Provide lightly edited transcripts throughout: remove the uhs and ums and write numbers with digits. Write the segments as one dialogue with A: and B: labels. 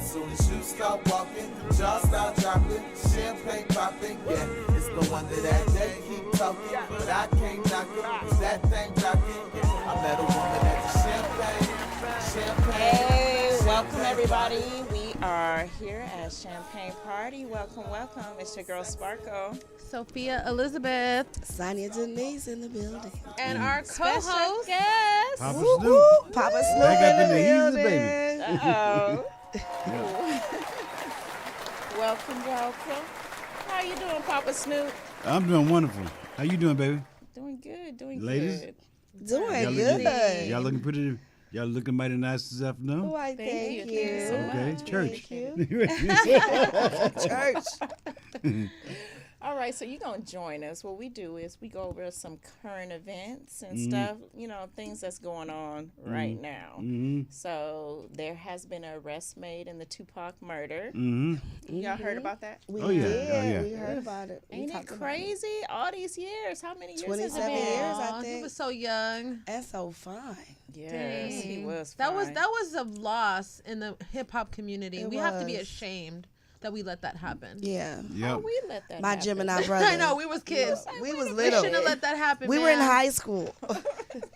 A: Soon as you start walking, jaws start dropping, champagne popping, yeah, it's the one that they keep talking, but I can't knock it, cause that thing rocking, yeah, I met a woman at the champagne.
B: Hey, welcome everybody, we are here at Champagne Party, welcome, it's your girl Sparkle.
C: Sophia Elizabeth.
D: Sonia Denise in the building.
C: And our
B: Special
C: co-host,
B: guest.
E: Poppa Snoop.
D: Poppa Snoop
E: Back up
D: in the
E: in the
D: building.
E: baby.
B: Uh-oh. Welcome. How you doing, Poppa Snoop?
E: I'm doing wonderful. How you doing, baby?
B: Doing good,
E: Ladies?
B: good.
D: Doing
E: Y'all
D: good.
E: Y'all looking pretty. Y'all looking mighty nice this afternoon.
D: Why, thank you.
B: Thank you so
E: Okay,
B: much.
E: church.
D: Church.
B: All right, so you're going to join us. What we do is we go over some current events and stuff, things that's going on right now.
E: Mm-hmm.
B: So there has been an arrest made in the Tupac murder.
E: Mm-hmm.
B: Y'all heard about that?
D: We
E: Oh, yeah.
D: did.
E: Oh, yeah.
D: We heard about it.
B: Ain't it crazy? All these years. How many years has it
D: 27
B: been?
D: years, I
C: Aw,
D: think.
C: he was so young.
D: That's so fine.
B: Yes, he
C: Dang.
B: was
C: That was
B: fine.
C: a loss in the hip hop community.
D: It
C: We have to be
D: was.
C: ashamed that we let that happen.
D: Yeah.
E: Yep.
B: Oh, we let that
D: My
B: happen.
D: Gemini brother.
C: I know, we was kids.
D: We was
C: We
D: little.
C: shouldn't have let that happen.
D: We were in
C: man.
D: high school.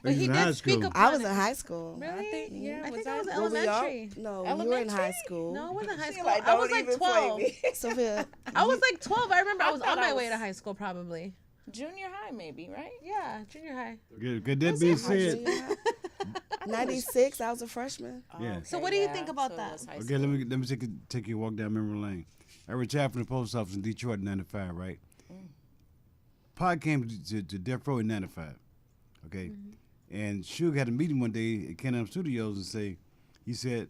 C: But he
E: in high
C: did speak
E: school.
C: up.
D: I was in high school.
C: Really?
B: I think, yeah,
C: I think
B: I
C: I was
B: was
D: Were we all?
C: elementary.
D: No, you were in
B: Elementary?
D: high school.
C: No, I wasn't high
B: She
C: school.
B: like,
C: I was
B: don't
C: like
B: even
C: 12.
B: play me.
D: Sophia.
C: I was like 12. I remember I was
B: thought
C: on my
B: I
C: way
B: was-
C: to high school probably.
B: Junior high, maybe, right?
C: Yeah, junior high.
E: Good. That being said,
D: 96, I was a freshman.
E: Yeah.
C: So what do you think about
B: so it
C: that?
B: was high
E: okay,
B: school.
E: let me take you a walk down memory lane. I retired from the post office in Detroit in '95, right? Pod came to Death Row in '95, okay? And Suge had a meeting one day at Can-Am Studios and he said,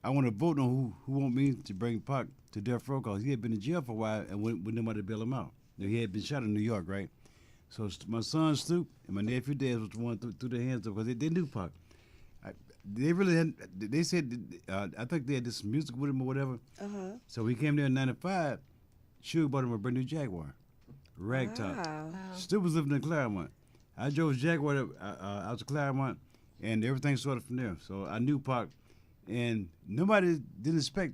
E: I want to vote on who want me to bring Pac to Death Row because he had been in jail for a while and wouldn't nobody bail him out. Now, he had been shot in New York, right? So my son Snoop and my nephew Dez was the one threw their hands up because they knew Pac. They really hadn't. They said I think they had this music with him or whatever. So we came there in '95. Suge bought him a brand new Jaguar, ragtop.
D: Wow.
E: Snoop was living in Claremont. I drove his Jaguar out to Claremont, and everything started from there. So I knew Pac, and nobody didn't expect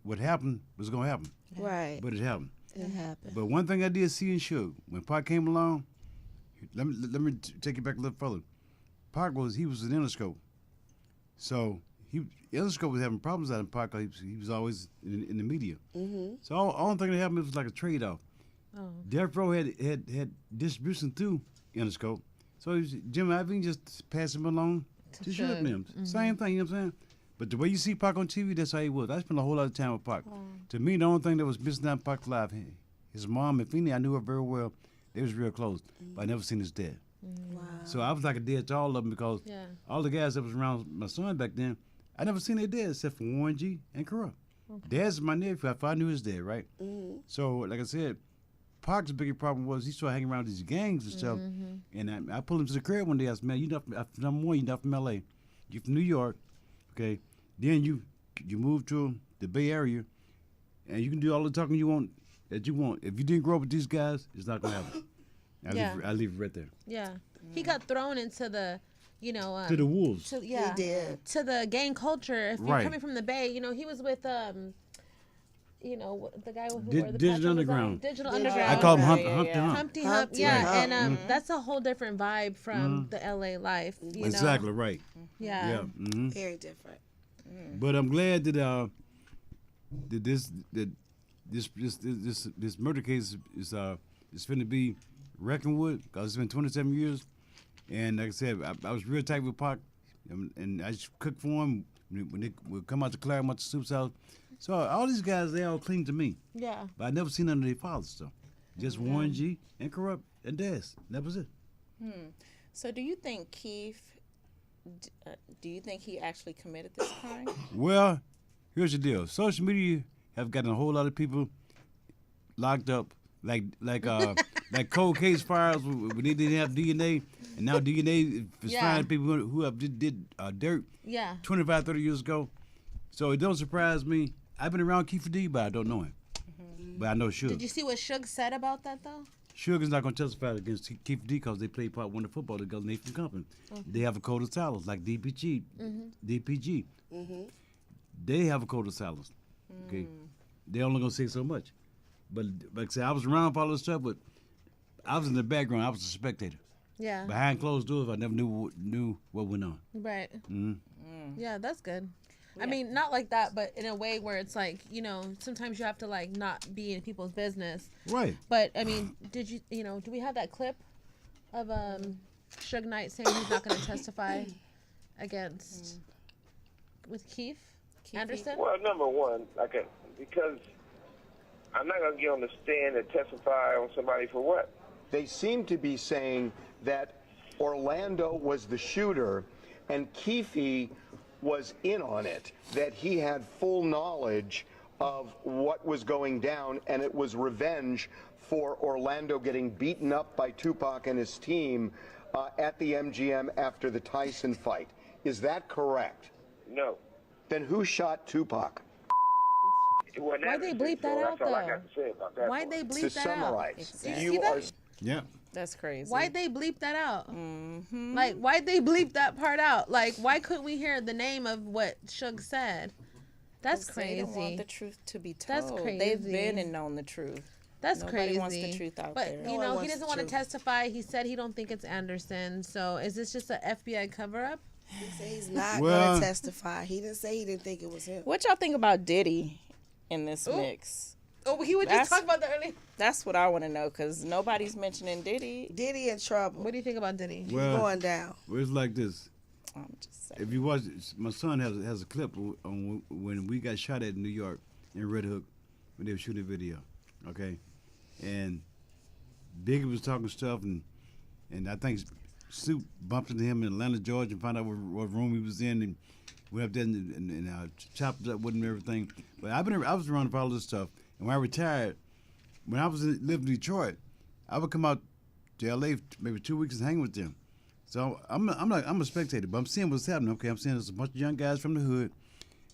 E: what happened was gonna happen,
D: Right.
E: but it happened.
D: It happened.
E: But one thing I did see in Suge when Pac came along, let me take you back a little further. Pac was an Interscope. So Interscope was having problems out in Pac because he was always in the media.
D: Mm-hmm.
E: So all thing that happened was like a trade-off.
C: Oh.
E: Death Row had distribution through Interscope. So Jim Iovine just passed him along to
C: Suge.
E: Suge Mims. Same thing, you know what I'm saying? But the way you see Pac on TV, that's how he was. I spent a whole lot of time with Pac. To me, the only thing that was missing out of Pac's life, his mom and Feeny, I knew her very well. They was real close, but I never seen his dad.
D: Wow.
E: So I was like a dad to all of them because
C: Yeah.
E: all the guys that was around my son back then, I never seen their dad except for Warren G and Corrupt. Dad's my nephew. If I knew his dad, right?
D: Mm-hmm.
E: So, like I said, Pac's biggest problem was he started hanging around these gangs and stuff. And I pulled him to the crib one day. I said, man, you're not from L.A. You're from New York, okay? Then you move to the Bay Area, and you can do all the talking you want. If you didn't grow up with these guys, it's not going to happen. I leave it right there.
C: Yeah. He got thrown into the,
E: To the wolves.
C: to, yeah,
D: He did.
C: to the gang culture. If you're
E: Right.
C: coming from the Bay, he was with the guy who
E: Di-
C: wore the
E: Digital
C: patch on his arm.
E: Underground.
C: Digital
D: I
C: Underground.
E: I call him
B: Yeah,
E: Humpty
B: yeah,
E: Humpty
B: yeah.
E: Hump.
C: Humpty Hump,
D: Humpty
C: yeah,
D: Hump.
C: and that's a whole different vibe from the LA life. You know?
E: Exactly right.
C: Yeah.
E: Yeah. Mm-hmm.
D: Very different.
E: But I'm glad that this murder case is finna be reckoned with because it's been 27 years, and like I said, I was real tight with Pac, and I just cooked for him when they would come out to Claremont to Soup's house. So all these guys, they all cling to me,
C: Yeah.
E: but I never seen none of their fathers though. Just Warren G and Corrupt and Dez. That was it.
B: So do you think Keith, do you think he actually committed this crime?
E: Well, here's the deal. Social media have gotten a whole lot of people locked up, like cold case files when they didn't have DNA, and now DNA is finding people who have did dirt
C: Yeah.
E: 25, 30 years ago. So it don't surprise me. I've been around Kiefer D, but I don't know him. But I know Suge.
C: Did you see what Suge said about that though?
E: Suge is not going to testify against Kiefer D because they played part one of football together, Nathan Company. They have a code of silence, like DPG. They have a code of silence. Okay, they only going to say so much. But like I said, I was around for all this stuff, but I was in the background. I was a spectator.
C: Yeah.
E: Behind closed doors, I never knew what went on.
C: Right. Yeah, that's good. I mean, not like that, but in a way where it's like, you know, sometimes you have to like not be in people's business.
E: Right.
C: But I mean, do we have that clip of Suge Knight saying he's not going to testify against with Keith Anderson?
F: Well, number one, because I'm not going to get on the stand and testify on somebody for what?
G: They seem to be saying that Orlando was the shooter and Keefe was in on it, that he had full knowledge of what was going down, and it was revenge for Orlando getting beaten up by Tupac and his team at the MGM after the Tyson fight. Is that correct?
F: No.
G: Then who shot Tupac?
C: Why'd they bleep that out,
F: That's all I
C: though?
F: got to say about that.
C: Why'd they
G: To
C: bleep that out?
G: summarize,
C: Did you
G: you
C: see
G: are
C: that?
E: Yeah.
B: That's crazy.
C: Why'd they bleep that out? Like, why'd they bleep that part out? Like, why couldn't we hear the name of what Suge said? That's
B: They don't want
C: crazy.
B: the truth to be told.
C: That's
B: They've
C: crazy.
B: been and known the truth.
C: That's
B: Nobody
C: crazy.
B: wants the truth out
C: but,
B: there.
C: you
D: No one
C: know, he
D: wants
C: doesn't
D: the
C: want to
D: truth.
C: testify. He said he don't think it's Anderson. So is this just an FBI cover-up?
D: He said he's not
E: Well-
D: going to testify. He didn't say he didn't think it was him.
B: What y'all think about Diddy in this mix?
C: Oh, he would
B: That's-
C: just talk about that earlier.
B: That's what I want to know because nobody's mentioning Diddy.
D: Diddy in trouble.
C: What do you think about Diddy?
E: Well,
D: Going down.
E: it's like this.
B: I'm just saying.
E: If you watch, my son has a clip on when we got shot at in New York in Red Hook when they were shooting a video, okay, and Biggie was talking stuff and I think Snoop bumped into him in Atlanta, Georgia, and found out what room he was in and went up there and chopped up with him and everything. But I was around for all this stuff, and when I retired, when I lived in Detroit, I would come out to LA maybe 2 weeks and hang with them. So I'm a spectator, but I'm seeing what's happening. Okay, I'm seeing there's a bunch of young guys from the hood.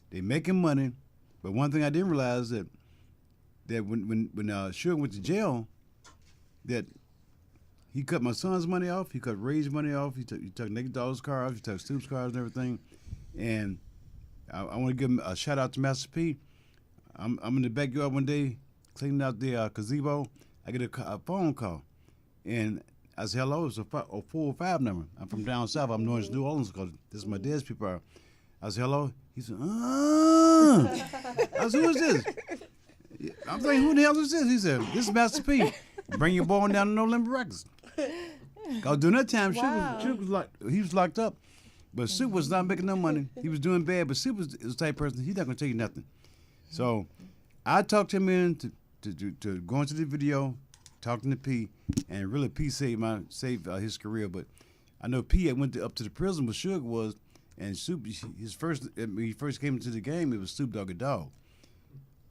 E: They making money, but one thing I didn't realize that when Suge went to jail, that he cut my son's money off, he cut Ray's money off, he took Nick Dawes' car off, he took Snoop's cars and everything. And I want to give him a shout out to Master P. I'm in the backyard one day cleaning out the gazebo. I get a phone call, and I said, hello, it's a 405 number. I'm from down south. I'm New Orleans because this is my dad's people are. I said, hello. He said, I said, who is this? I'm thinking, who the hell is this? He said, this is Master P. Bring your boy down to No Limit Records. Because during that time, he was locked up. But Soup was not making no money. He was doing bad, but Soup was the type of person, he's not going to tell you nothing. So I talked him in to going to the video, talking to P, and really P saved his career. But I know P had went up to the prison where Suge was, and Soup, when he first came into the game, it was Snoop Dogg a Dog.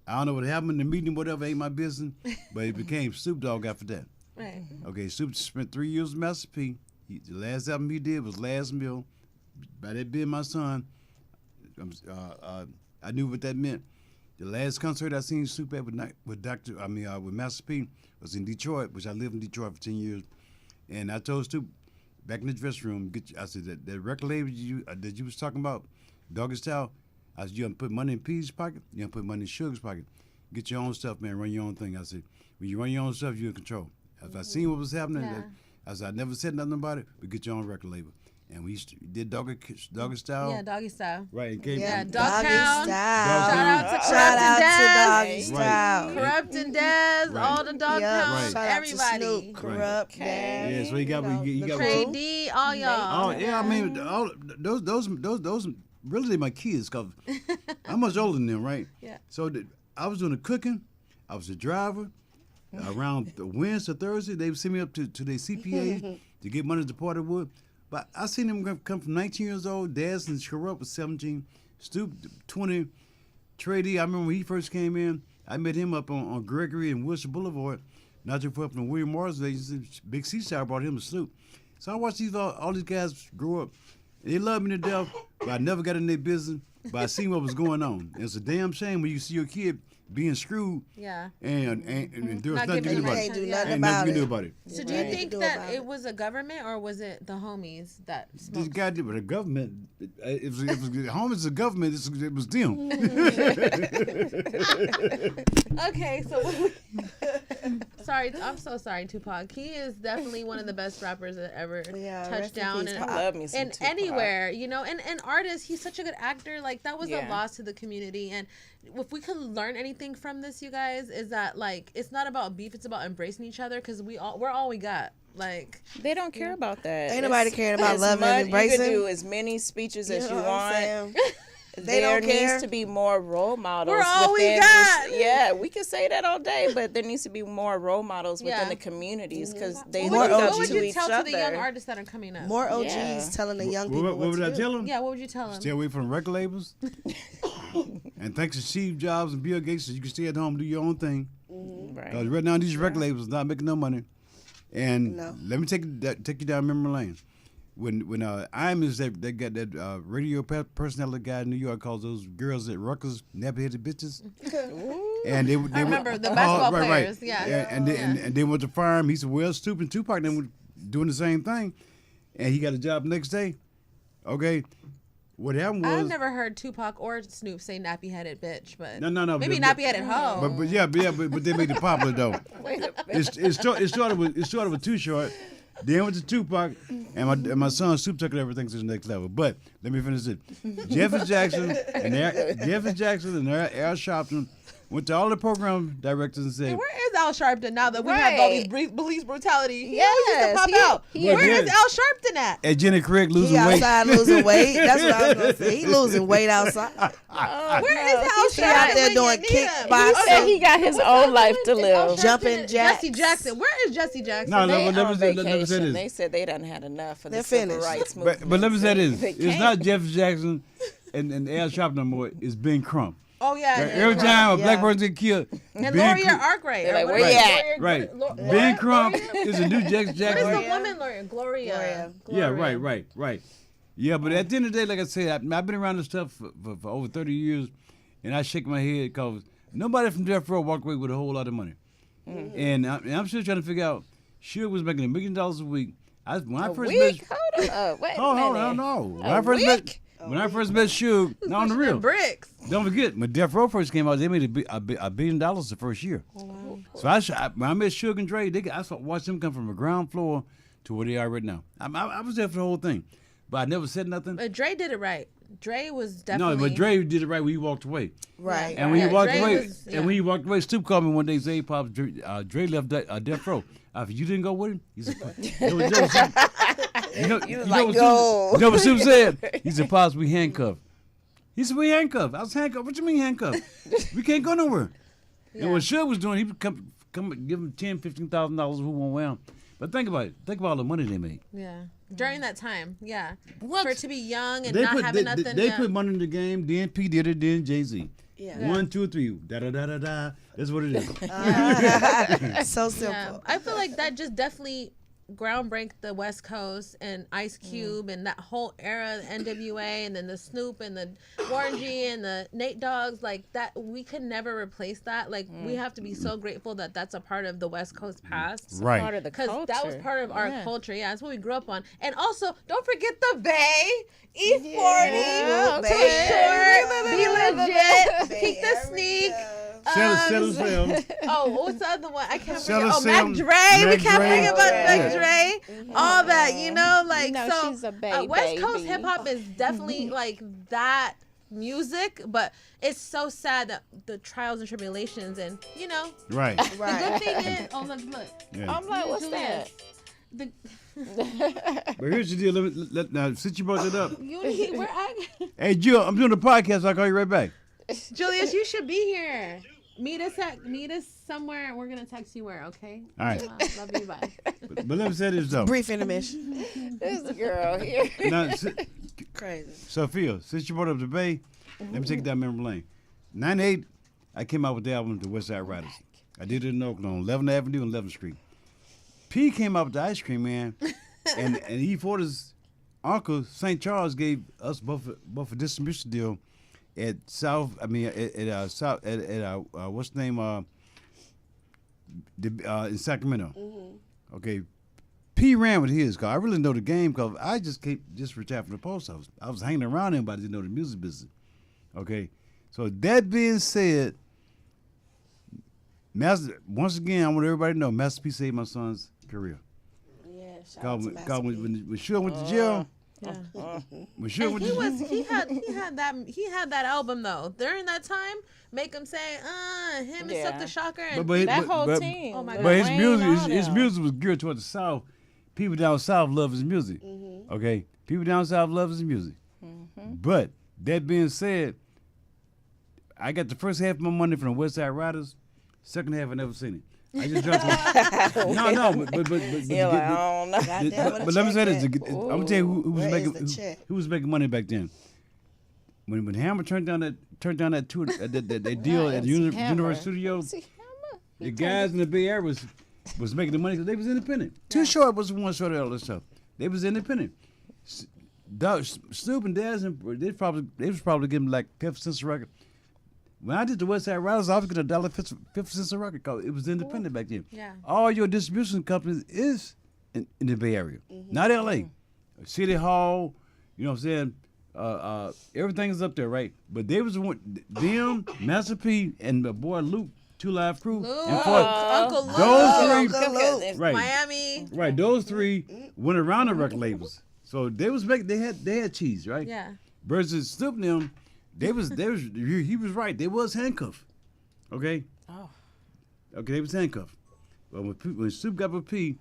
E: I don't know what happened in the meeting, whatever, ain't my business, but it became Snoop Dogg after that.
C: Right.
E: Okay, Snoop spent 3 years with Master P. The last album he did was Last Meal. By that being my son, I knew what that meant. The last concert I seen Snoop at with Master P was in Detroit, which I lived in Detroit for 10 years. And I told Snoop back in the dressing room, I said that record label that you was talking about, Doggy Style, I said, you gonna put money in P's pocket, you gonna put money in Sugar's pocket. Get your own stuff, man, run your own thing. I said, when you run your own stuff, you're in control. As I seen what was happening, I said, I never said nothing about it, but get your own record label. And we did Doggy Style.
C: Yeah, Doggy Style.
E: Right, and came
C: Yeah,
E: from-
C: Dogtown.
D: Style.
C: Shout out to
D: Shout out
C: Corrupt
D: to
C: and
D: Doggy
C: Daz.
D: Style.
C: Corrupt and Daz,
E: Right.
C: all the Dogtown,
D: Yep. Shout out to
C: everybody.
D: Snoop, Corrupt,
B: Okay.
E: Yeah, so you got
C: Trey D, all y'all.
E: Oh yeah, I mean, all those really my kids, cause I'm much older than them, right?
C: Yeah.
E: So I was doing the cooking, I was a driver. Around the Wednesday, Thursday, they would send me up to their CPA to get money to party with. But I seen them come from 19 years old. Daz and Corrupt was 17, Stoop 20, Trey D, I remember when he first came in, I met him up on Gregory and Wilshire Boulevard, not too far from William Morris Agency. Big Seaside brought him to Snoop. So I watched all these guys grow up. They love me to death, but I never got in their business, but I seen what was going on. And it's a damn shame when you see your kid being screwed
C: Yeah.
E: and there's
C: Not
E: nothing you can do
C: giving
E: about
D: Can't
E: it.
D: do
C: Yeah.
D: nothing
E: Ain't nothing
D: about
E: you can do
D: it.
E: about it.
C: So do you
D: Right.
C: think
D: Do
C: that
D: about
C: it
D: it.
C: was a government or was it the homies that
E: This
C: smoked?
E: guy did, but the government, if it was home is the government, it was them.
C: Okay, so sorry, I'm so sorry, Tupac. He is definitely one of the best rappers that ever
D: Yeah, rest
C: touched
D: in
C: down
D: peace,
C: and,
B: I love me some Tupac.
C: anywhere, you know, and artist. He's such a good actor. Like that was a
B: Yeah.
C: loss to the community. And if we could learn anything from this, you guys, is that like it's not about beef. It's about embracing each other because we're all we got. Like
B: They don't care about that.
D: Ain't nobody caring about
B: as
D: loving and
B: much- You
D: embracing.
B: can do as many speeches as you
D: know what I'm
B: want.
D: saying? They
B: There
D: don't care.
B: needs to be more role models.
C: We're all we
B: within
C: got.
B: Yeah, we can say that all day, but there needs to be more role models
C: Yeah.
B: within the communities because they
D: More
B: look up
C: what would
B: to
C: you
B: each
C: tell
B: other.
C: to the young artists that are coming up?
D: More OGs
B: Yeah.
D: telling the young people
E: What would I
D: to do.
E: tell him?
C: Yeah, what would you tell them?
E: Stay away from record labels. And thanks to Steve Jobs and Bill Gates, you can stay at home and do your own thing. Because
B: Right.
E: right now, these record labels not making no money. And
D: No.
E: let me take you down memory lane. When Imus, they got that radio personality guy in New York calls those girls at Rutgers nappy-headed bitches. And they
C: I remember the basketball players, yeah.
E: And they went to fire him. He said, well, Snoop and Tupac then were doing the same thing. And he got a job next day. Okay. What happened was...
C: I've never heard Tupac or Snoop say nappy headed bitch, but
E: No.
C: maybe
E: but-
C: nappy headed hoe.
E: But they made it popular though. It started with Too Short, then went to Tupac, and my son Snoop took everything to the next level. But let me finish it. Jeffrey Jackson and Al Sharpton went to all the program directors and said,
C: Where is Al Sharpton now that we have all these police brutality? He always used to
B: Yes,
C: pop
B: he-
C: out.
B: he-
C: Where
E: Yeah.
C: is Al Sharpton at?
E: "Hey, Jenny Craig
D: He
E: losing weight."
D: outside losing weight. That's what I was gonna say. He losing weight outside.
C: Where is Al
D: He out
C: Sharpton?
D: there
C: when
D: doing
C: you need him?
D: kickboxing.
B: He said he got his own life to
C: Al
B: live.
C: Sharpton
D: Jumping
C: and
D: jacks.
C: Jesse Jackson. Where is Jesse Jackson?
E: No,
B: They
E: let me
B: on
E: say
B: vacation.
E: this.
B: They said they done had enough of the
D: They're
B: civil
D: finished.
B: rights movement.
E: But let me say this:
B: They
E: it's
B: can't.
E: not Jeffrey Jackson and Al Sharpton no more. It's Ben Crump.
C: Oh yeah.
E: Every time a black
D: Yeah.
E: person get killed,
C: And
E: Ben
C: Laurier Arkwright.
B: They're like,
C: or
B: where
C: whatever.
B: you at?
E: Right.
C: What?
E: Ben Crump is a new Jackson.
C: What is
E: Jackson.
C: the woman lawyer? Gloria.
E: Yeah, right. Yeah, but at the end of the day, like I said, I've been around this stuff for over 30 years, and I shake my head because nobody from Death Row walked away with a whole lot of money. And I'm still trying to figure out, Suge was making $1 million a week. When I first
B: Week?
E: met,
B: Hold up. Wait a
E: hold
B: minute.
E: on, no.
B: When
E: When I first met Suge, no, on the real.
C: Bricks.
E: Don't forget, when Death Row first came out, they made $1 billion the first year. So when I met Suge and Dre, I watched them come from the ground floor to where they are right now. I was there for the whole thing, but I never said nothing.
C: But Dre did it right. Dre was
E: No,
C: definitely.
E: but Dre did it right when he walked away.
D: Right.
E: And when he
C: Yeah,
E: walked
C: Dre
E: away,
C: was- yeah.
E: and when he walked away, Snoop called me one day and said, "Hey, Pops, Dre left Death Row. If you didn't go with him, he said, you know what Snoop said? He said, Pops, we handcuffed. He said, we handcuffed. I was handcuffed. What you mean handcuffed? We can't go nowhere. And what Suge was doing, he would come give him $10,000, $15,000 who won't wear him. But think about it. Think about all the money they made.
C: Yeah. During that time, yeah.
E: What?
C: For it to be young and not having nothing.
E: They
C: yeah.
E: put money in the game. Then P did it. Then Jay-Z.
D: Yeah.
E: 1, 2, 3. Da da da da da. That's what it is.
D: So
C: Yeah.
D: simple.
C: I feel like that just definitely groundbreak the West Coast and Ice Cube and that whole era, the NWA and then the Snoop and the Warren G and the Nate Dogg's, like that. We could never replace that. Like we have to be so grateful that that's a part of the West Coast past.
E: Right.
B: Part of the
C: Because
B: culture.
C: that was part of our
B: Yeah.
C: culture. Yeah, that's what we grew up on. And also, don't forget the Bay. E40.
B: Yeah,
C: Too
B: okay.
C: short. Be legit.
D: Bay
C: Peek the sneak.
E: Settle sail.
C: Oh, what's the other one? I can't
E: Settle
C: forget. Oh, Mac
E: Sam,
C: Dre.
E: Mac
C: We can't
E: Dre.
C: forget about
E: Yeah.
C: Mac Dre. All that, you know, like
B: No,
C: so.
B: she's a baby,
C: West Coast
B: baby.
C: hip hop is definitely like that music, but it's so sad that the trials and tribulations and you know.
E: Right.
C: The good
D: Right.
C: thing is, oh look.
E: Yeah.
B: I'm like, what's
C: Julius,
B: that?
C: The,
E: But here's the deal. Now, since you brought that up,
C: we're
E: hey, Jill, I'm doing the podcast. I'll call you right back.
C: Julius, you should be here. Meet us somewhere, and we're gonna text you where. Okay.
E: All right.
C: Love you. Bye.
E: But let me say this, though.
D: Brief intermission.
B: This girl here.
E: Now,
D: Crazy.
E: Sophia, since you brought up the Bay, let me take it down memory lane. '98, I came out with the album, The West Side Riders. I did it in Oakland on 11th Avenue and 11th Street. P came out with the ice cream man, and E40's uncle St. Charles gave us both a distribution deal at South. I mean at South at what's the name in Sacramento. Mm-hmm. Okay, P ran with his car. I really know the game because I just retired from the post office. I was hanging around him, but I didn't know the music business. Okay, so that being said, once again, I want everybody to know Master P saved my son's career.
D: Yeah, shout out to Master P.
E: When Suge went to jail, when Suge went to jail,
C: he had that album though. During that time, make him say, him and Silk the Shocker and
B: that whole team.
C: Oh my God.
E: But his music was geared toward the South. People down South love his music. Mm-hmm. Okay, people down South love his music. Mm-hmm. But that being said, I got the first half of my money from the West Side Riders. Second half, I never seen it. I just dropped it. No, but let me say this. I'm gonna tell you who was making money back then. When Hammer turned down that tour, that deal at Universal Studios, the guys in the Bay Area was making the money because they was independent. Too Short was the one short of all this stuff. They was independent. Snoop and Daz, they was probably giving like 50 cents a record. When I did the West Side Riders, I was getting $1.50 a record because it was independent back then.
C: Yeah.
E: All your distribution companies is in the Bay Area, not L.A. City Hall, you know what I'm saying? Everything is up there, right? But they was the one, them, Master P, and the boy Luke, Two Live Crew, and
C: Uncle Luke,
E: those three, right,
C: Miami,
E: right? Those three went around the record labels, so they was making they had cheese, right?
C: Yeah.
E: Versus Snoop and them. He was right. They was handcuffed. Okay?
B: Oh.
E: Okay, they was handcuffed. But when Snoop got with P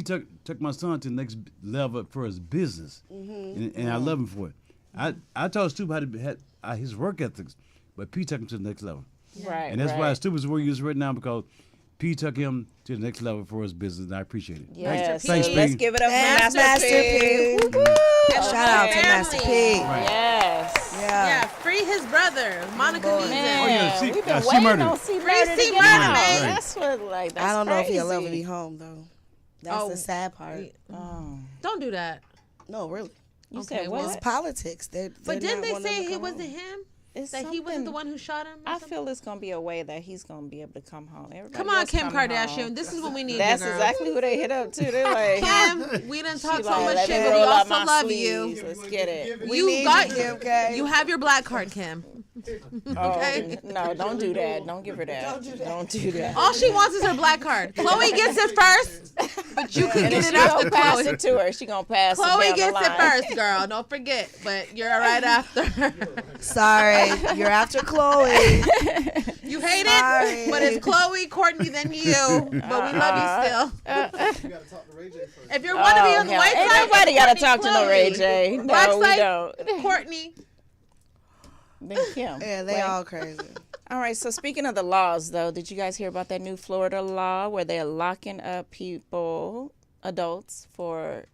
E: took my son to the next level for his business. Mm-hmm. And I love him for it. I told Snoop how to had his work ethics, but P took him to the next level.
B: Right.
E: And that's why Snoop is where he is right now because P took him to the next level for his business, and I appreciate it.
B: Yes.
E: Thanks,
B: Let's
E: P.
B: give it up
D: That's
B: for Master P.
D: Woo-hoo. Shout out to Master P.
E: Right.
B: Yes.
C: Yeah, free his brother, Monica Beason.
B: Man,
E: C-
B: we've been
E: C
B: waiting
E: Murder.
B: on C
C: Free
B: Murder
C: C
B: to
C: Murder,
B: get out.
C: man.
B: That's what that's
D: I don't know if he'll
B: crazy.
D: ever be home though. That's the sad part.
B: Oh.
C: Don't do that.
D: No, really.
B: You
C: Okay,
B: said
C: well,
B: what?
D: It's politics.
C: But didn't they say it wasn't him?
B: It's
C: That he wasn't
B: something-
C: the one who shot him? or
B: I
C: something?
B: feel it's gonna be a way that he's gonna be able to come home. Everybody
C: Come on,
B: else
C: Kim
B: coming
C: Kardashian.
B: home.
C: This is what we need.
B: That's
C: girl.
B: exactly who they hit up to. They're like,
C: Kim, we didn't talk
B: she
C: so
B: like,
C: much
B: let
C: shit,
B: me
C: but we
B: roll out
C: also
B: my
C: love
B: sleeves.
C: you.
B: Let's get it.
D: We
C: You
D: need
C: got
D: you, Kim K.
C: You have your black card, Kim. Okay.
B: Oh, no, don't do that. Don't give her that. Don't do that.
C: All she wants is her black card. Chloe gets it first, but you can
B: And
C: get
B: then
C: it
B: she
C: after
B: gonna pass
C: Chloe.
B: it to her. She gonna pass
C: Chloe
B: it down
C: gets
B: the
C: it
B: line.
C: first, girl. Don't forget. But you're right after.
D: Sorry, you're after Chloe.
C: You hate
D: Sorry.
C: it, but it's Chloe, Courtney, then you. But we love you still.
H: You gotta talk to Ray J first.
C: If you want to be on the
B: hell.
C: white
B: Ain't
C: side,
B: nobody gotta
C: Courtney,
B: talk to no Ray J.
C: Black
B: No, we
C: side,
B: don't.
C: Courtney.
B: Then Kim.
D: Yeah, they all crazy.
B: All right, so speaking of the laws, though, did you guys hear about that new Florida law where they're locking up people, adults, for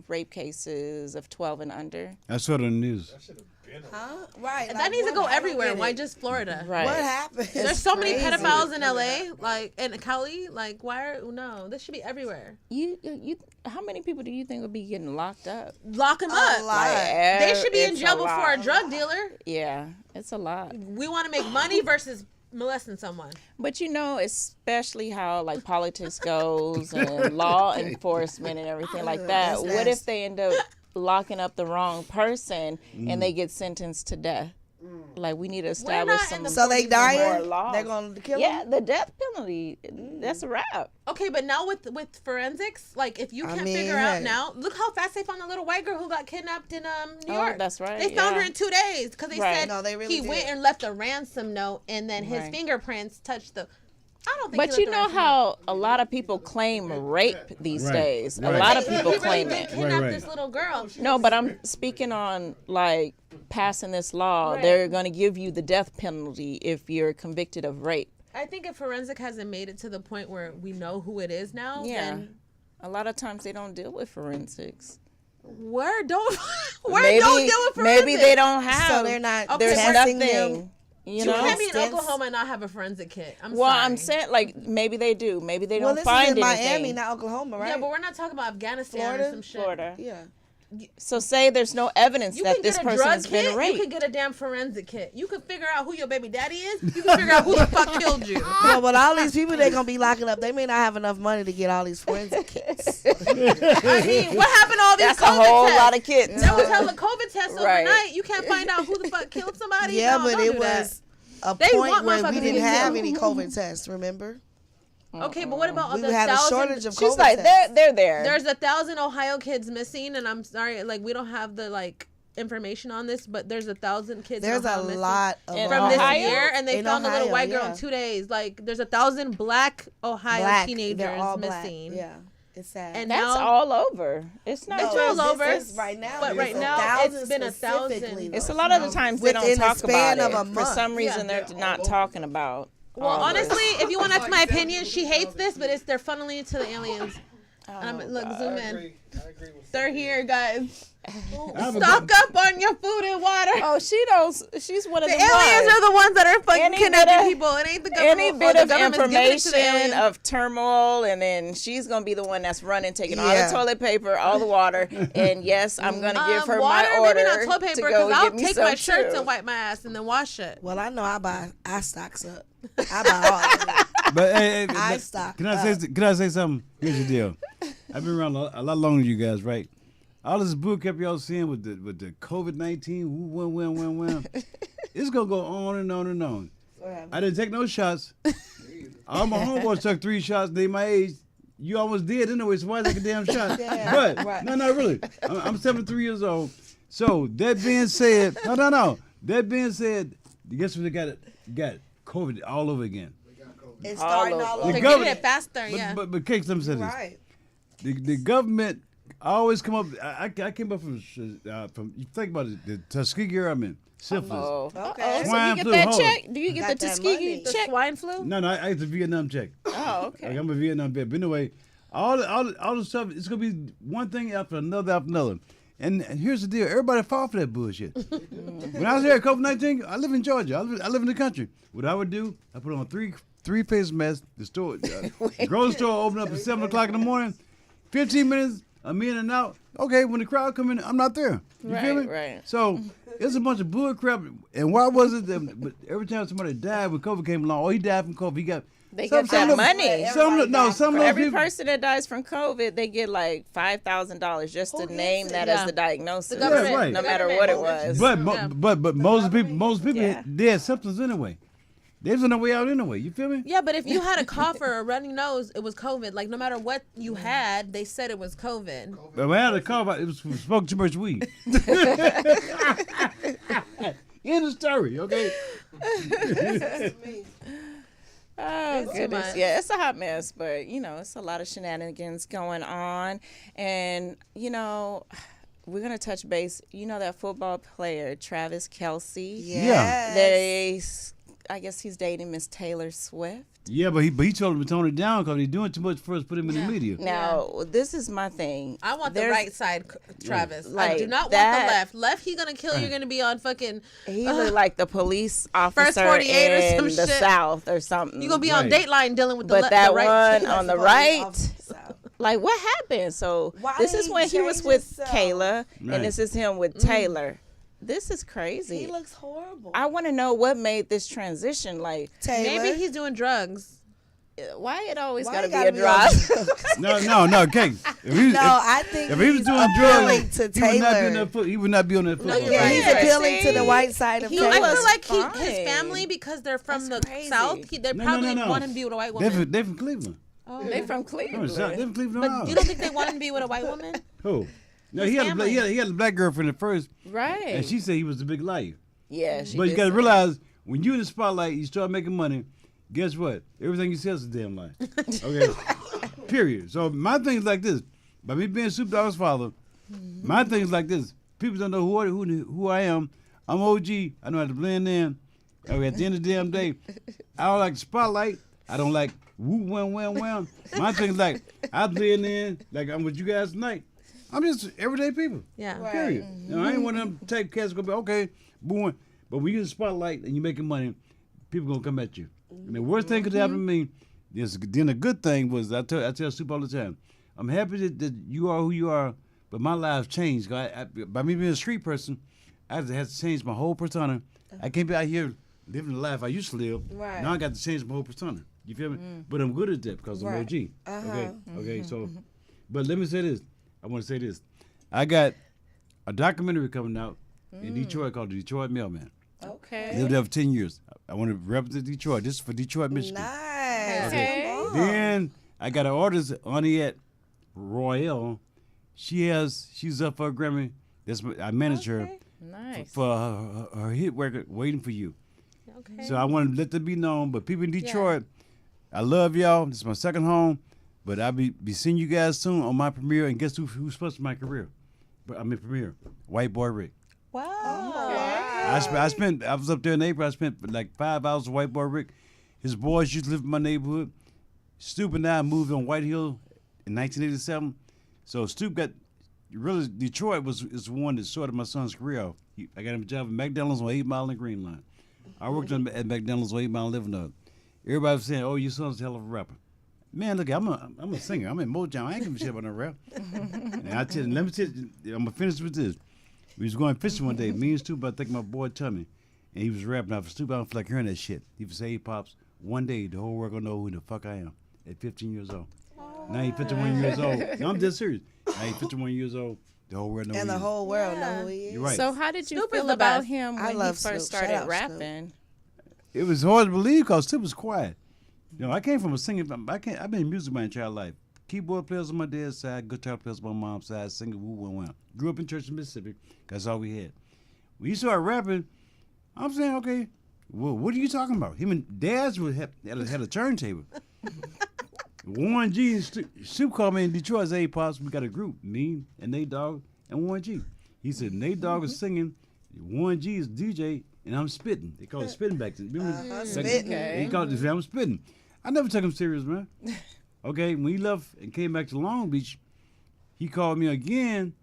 B: rape cases of 12 and under?
E: I saw it on the news.
D: Huh? Right.
C: That needs to go everywhere. Why just Florida?
B: Right.
D: What happened?
C: There's so many
D: Crazy.
C: pedophiles in LA, like in Cali. Like, why are no? This should be everywhere.
B: You, how many people do you think would be getting locked up?
C: Lock them
D: A
C: up.
D: lot.
C: They should be in
B: It's
C: jail before
B: lot.
C: a drug dealer.
B: Yeah, it's a lot.
C: We want to make money versus molesting someone.
B: But you know, especially how like politics goes and law enforcement and everything like that.
D: That's
B: What if
D: nasty.
B: they end up locking up the wrong person and they get sentenced to death? Like we need to establish
C: not in
B: some
C: the
D: So they
B: more
D: dying?
B: laws.
D: They're gonna kill
B: Yeah,
D: them?
B: the death penalty. That's a wrap.
C: Okay, but now with forensics, like if you
D: I
C: can't
D: mean,
C: figure out
D: hey.
C: now, look how fast they found the little white girl who got kidnapped in New
B: Oh,
C: York.
B: that's right,
C: They found her
B: yeah.
C: in 2 days because they
B: Right.
C: said
D: No, they really
C: he went
D: did.
C: and left a ransom note, and then his
B: Right.
C: fingerprints touched the. I don't think.
B: But
C: he
B: you
C: left the
B: know
C: ransom note.
B: how a lot of people claim rape these
E: Right.
B: days.
E: Right.
B: A lot of
C: He
B: people
C: really
B: claim
C: did
B: it.
C: kidnap
E: Right.
C: this little girl.
B: No, but I'm speaking on like passing this law.
C: Right.
B: They're going to give you the death penalty if you're convicted of rape.
C: I think if forensic hasn't made it to the point where we know who it is now,
B: Yeah.
C: then
B: A lot of times they don't deal with forensics.
C: where don't deal with forensics.
B: Maybe they don't have.
D: So they're not
C: Okay,
B: There's
D: testing
B: nothing.
D: them.
B: You
C: You
B: know?
C: can't be in
D: Stints.
C: Oklahoma and not have a forensic kit. I'm
B: Well,
C: sorry.
B: I'm saying, like, maybe they do. Maybe they
D: Well,
B: don't
D: this
B: find
D: is in
B: anything.
D: Miami, not Oklahoma, right?
C: Yeah, but we're not talking about Afghanistan
D: Florida?
C: or some shit.
B: Florida.
D: Yeah.
B: So say there's no evidence
C: You
B: that
C: can
B: this
C: get a
B: person
C: drug
B: has been
C: kit.
B: raped.
C: You can get a damn forensic kit. You can figure out who your baby daddy is. You can figure out who the fuck killed you.
D: Well, but all these people they gonna be locking up, they may not have enough money to get all these forensic kits.
C: I mean, what happened to all these
B: That's a
C: COVID
B: whole
C: tests?
B: lot of kids.
C: That was hella COVID tests
B: Right.
C: overnight. You can't find out who the fuck killed somebody.
D: Yeah,
C: No,
D: but
C: don't
D: it
C: do that.
D: was a
C: They
D: point
C: want
D: where
C: motherfuckers
D: we
C: to
D: didn't
C: get
D: have
C: killed.
D: any COVID tests. Remember?
C: Okay, but what about
D: We
C: the
D: had a
C: 1,000?
D: shortage of
B: She's
D: COVID
B: like,
D: tests.
B: they're there.
C: There's 1,000 Ohio kids missing, and I'm sorry, like we don't have the like information on this, but there's 1,000 kids.
D: There's
C: in Ohio
D: a
C: missing
D: lot of
B: In
C: from this
B: Ohio?
C: year, and they
D: In
C: found a little
D: Ohio,
C: white girl
D: yeah.
C: in 2 days. Like there's 1,000 black Ohio
D: Black.
C: teenagers
D: They're all black.
C: missing.
D: Yeah, it's sad.
C: And
B: That's
C: now,
B: all over. It's not
C: It's
B: just.
C: all over.
D: This is right now,
C: But right
D: it's
C: now,
D: 1,000
C: it's been 1,000.
D: specifically,
B: It's a
D: though.
B: lot of the times they don't
D: Within the
B: talk
D: span
B: about
D: of a
B: it. For
D: month.
B: some reason,
C: Yeah.
B: they're not talking about.
C: Well,
B: all this.
C: honestly, if you want to ask my opinion, she hates this, but they're funneling it to the aliens. Look, zoom in.
H: I agree with
C: They're here, guys.
E: have a
C: Stock up on your food and water.
B: Oh, she don't. She's one of
C: The
B: the
C: aliens
B: ones.
C: are the ones that are fucking
B: Any bit
C: kidnapping
B: of-
C: people. It ain't the government.
B: Any
C: or
B: bit
C: the
B: of
C: government's giving it to the
B: information
C: aliens.
B: of turmoil, and then she's gonna be the one that's running, taking all
D: Yeah.
B: the toilet paper, all the water, and yes, I'm gonna give her
C: water,
B: my order
C: maybe not toilet
B: to
C: paper,
B: go
C: because
B: get
C: I'll
B: me
C: take
B: some
C: my shirts
B: too.
C: and wipe my ass and then wash it.
D: Well, I know I stocks up. I buy all of it.
E: But hey,
D: I stock
E: can I say something? Here's the deal. I've been around a lot longer than you guys, right? All this book kept y'all seeing with the COVID-19, when. It's gonna go on and on and on. I didn't take no shots. All my homeboys took 3 shots. They my age. You almost did anyway, so why take a damn shot?
D: Yeah,
E: But
D: right.
E: no, really. I'm 73 years old. So that being said, no. That being said, guess what? They got COVID all over again.
D: It's starting all
B: over.
D: over.
C: They're
E: government-
C: getting it faster, yeah.
E: But Cakes, let me say this.
D: Right.
E: The government always come up. I came up from you think about it, the Tuskegee Airmen, syphilis.
B: Oh,
D: Okay.
B: so
E: Swine
B: you get
E: flu,
B: that
E: hold
B: check? Do you get
D: Got
B: the
D: that
B: Tuskegee
D: money.
C: The
B: check?
C: swine flu?
E: No, I had the Vietnam check.
B: Oh, okay.
E: Like, I'm a Vietnam vet. But anyway, all the stuff, it's gonna be one thing after another. And here's the deal: everybody fought for that bullshit. When I was here at COVID-19, I live in Georgia. I live in the country. What I would do, I put on three face masks. The store, grocery store open up at 7:00 in the morning. 15 minutes, I'm in and out. Okay, when the crowd come in, I'm not there. You feel me?
B: Right.
E: So it's a bunch of bull crap. And why was it that but every time somebody died when COVID came along, he died from COVID. He got
B: They
E: some-
B: get that
E: some of-
B: money.
E: Some of
B: For
E: those
B: every
E: people.
B: person that dies from COVID, they get like $5,000 just to name that as the diagnosis.
C: The government.
E: Yeah, right.
B: No matter what it was.
E: But most people
B: Yeah.
E: they had symptoms anyway. They was on their way out anyway. You feel me?
C: Yeah, but if you had a cough or a runny nose, it was COVID. Like, no matter what you had, they said it was COVID.
E: But when I had a cough, it was from smoking too much weed. End of story, okay?
B: Oh,
C: too
B: goodness.
C: much.
B: Yeah, it's a hot mess, but, it's a lot of shenanigans going on. And, we're going to touch base. You know that football player, Travis Kelce?
D: Yes.
B: I guess he's dating Miss Taylor Swift.
E: Yeah, but he told him to tone it down because he's doing too much for us. Put him in the media.
B: Now, this is my thing.
C: I want the
B: There's-
C: right side, Travis. I
B: Like
C: do not want
B: that-
C: the left. Left, he gonna kill you. You're gonna be on fucking.
B: He looked like the police officer
C: 48 or
B: in
C: some
B: the
C: shit.
B: South or something.
C: You're gonna be on
E: Right.
C: Dateline dealing with the
B: But that
C: the right.
B: one on the
D: Police
B: right,
D: officer.
B: like what happened? So
D: Why
B: this
D: did
B: is
D: he
B: when he was
D: change
B: with
D: himself?
B: Kayla,
E: Right.
B: and this is him with Taylor. This is crazy.
D: He looks horrible.
B: I want to know what made this transition. Like,
D: Taylor.
C: Maybe he's doing drugs.
B: why it always
D: Why
B: got to
D: it
B: be
D: gotta
B: a
D: be
B: drop?
E: No, Kate.
D: No, I think
E: if he was
D: he's
E: doing
D: appealing
E: drugs,
D: to
E: he would not be on
D: Taylor.
E: that he would not be on that football.
B: you're
D: Yeah,
B: right.
D: he's
B: Yeah,
D: appealing to
B: see?
D: the white side of
B: He
C: No, I
D: Taylor.
B: was
C: feel like
B: fine.
C: his family, because they're from
B: That's
C: the
B: crazy.
C: South, they
E: No,
C: probably
E: no.
C: want him to be with a white
E: They
C: woman.
E: from Cleveland.
B: They from
E: They
B: Cleveland.
E: from Cleveland.
C: But you don't think they want him to be with a white woman?
E: Who? No,
C: His
E: he had
C: family.
E: he had a black girlfriend at first,
B: Right.
E: and she said he was a big liar.
B: Yeah, she
E: But you
B: did
E: got to
B: say
E: realize when you in the spotlight, you start making money. Guess what? Everything you say is a damn lie. Okay. Period. So my thing is like this. By me being Snoop Dogg's father, my thing is like this. People don't know who I am. I'm OG. I know how to blend in. Okay, at the end of the damn day, I don't like the spotlight. I don't like woo wham. My thing is like I blend in like I'm with you guys tonight. I'm just everyday people.
C: Yeah.
E: Period. You know, I ain't one of them type cats gonna be okay, boom. But when you're in the spotlight and you're making money, people gonna come at you. And the worst thing could happen to me. Then the good thing was I tell Soup all the time. I'm happy that you are who you are, but my life changed. By me being a street person, I had to change my whole persona. I can't be out here living the life I used to live.
D: Right.
E: Now I got to change my whole persona. You feel me? But I'm good at that because I'm OG. Okay. So, but let me say this. I want to say this. I got a documentary coming out in Detroit called The Detroit Mailman.
B: Okay.
E: Lived there for 10 years. I want to represent Detroit. This is for Detroit, Michigan.
D: Nice.
B: Okay.
D: Come on.
E: Then I got an artist, Aniette Royale. She's up for a Grammy. I manage her
B: Nice.
E: for her hit record, Waiting for You.
C: Okay.
E: So I want to let that be known. But people in Detroit, I love y'all. This is my second home. But I'll be seeing you guys soon on my premiere. And guess who's supposed to my career? But I'm in premiere. White Boy Rick.
C: Wow.
E: I was up there in April. I spent like 5 hours with White Boy Rick. His boys used to live in my neighborhood. Stoop and I moved on White Hill in 1987. So Stoop Detroit is the one that sorted my son's career out. I got him a job at McDonald's on 8 Mile and Green Line. I worked at McDonald's on 8 Mile and Livernois. Everybody was saying, "Oh, your son's a hell of a rapper." Man, look, I'm a singer. I'm in Motown. I ain't giving a shit about no rap. And let me tell you, I'm gonna finish with this. We was going fishing one day, me and Stoop, I think my boy Tommy, and he was rapping. I was Stoop, I don't feel like hearing that shit. He would say, "Hey, Pops, one day the whole world gonna know who the fuck I am." At 15 years old. Now he's 51 years old. No, I'm dead serious. Now he's 51 years old. The whole world knows
D: And the whole world know who he is.
E: You're right.
B: So how did you
C: Snoop is
B: feel
C: the
B: about
C: best.
B: him
D: I
B: when he
D: love
B: first
D: Snoop. Shout
B: started
D: out,
B: rapping?
E: It was hard to believe because Stoop was quiet. You know, I came from a singing. I've been in music my entire life. Keyboard players on my dad's side, guitar players on my mom's side, singing woo woo woo. Grew up in Church in Mississippi. That's all we had. When he started rapping, I'm saying, okay, well, what are you talking about? Him and Dad's had a turntable. Warren G and Stoop called me in Detroit. Said, "Hey, Pops, we got a group, me and Nate Dogg and Warren G." He said Nate Dogg is singing, Warren G is DJ, and I'm spitting. They called it spitting back then. Remember?
D: Spitting.
E: They called it, I'm spitting. I never took him serious, man. Okay, when he left and came back to Long Beach, he called me again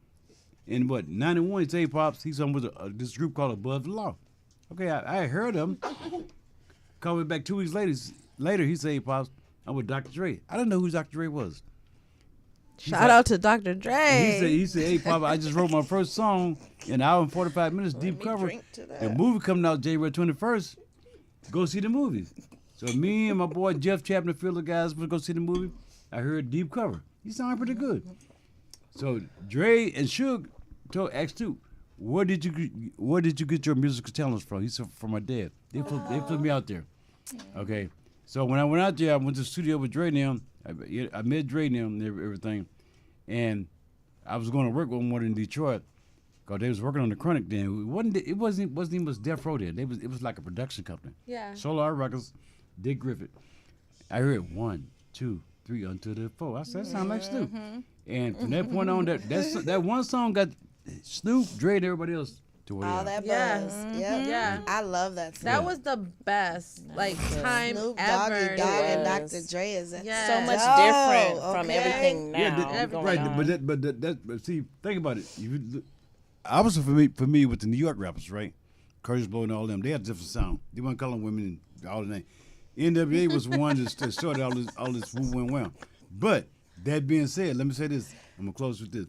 E: in 91. He said, "Hey, Pops, he's on with this group called Above the Law." Okay, I heard him. Called me back 2 weeks later. He said, "Hey, Pops, I'm with Dr. Dre." I didn't know who Dr. Dre was.
C: Shout out to Dr. Dre.
E: He said, "Hey, Papa, I just wrote my first song in an hour and 45 minutes, deep cover. The movie coming out January 21st. Go see the movie." So me and my boy Jeff Chapman, a few other guys, went to go see the movie. I heard deep cover. He sounded pretty good. So Dre and Suge asked Stu, where did you get your musical talents from? He said, "From my dad. They put me out there." Okay. So when I went out there, I went to the studio with Dre and them. I met Dre and them and everything. And I was going to work with one in Detroit because they was working on the Chronic then. It wasn't even was Death Row then. It was like a production company.
C: Yeah.
E: Solar Records, Dick Griffith. I heard 1, 2, 3 until the 4. I said, that sound like Snoop. And from that point on, that one song got Snoop, Dre, and everybody else to where
D: All
E: they are.
D: that
C: Yeah.
D: buzz. Yep.
C: Yeah.
D: I love that song.
C: That was the best time
D: Snoop
C: ever.
D: Doggy Dogg and
B: was.
D: Dr. Dre is
C: Yeah.
B: So much
D: Oh,
B: different from
D: okay.
B: everything now.
E: Yeah,
B: going on.
E: but see, think about it. Obviously, for me, with the New York rappers, right? Curtis Blow and all them, they had a different sound. They weren't calling women and all the name. NWA was one that started all this woo woo wham. But that being said, let me say this. I'm gonna close with this.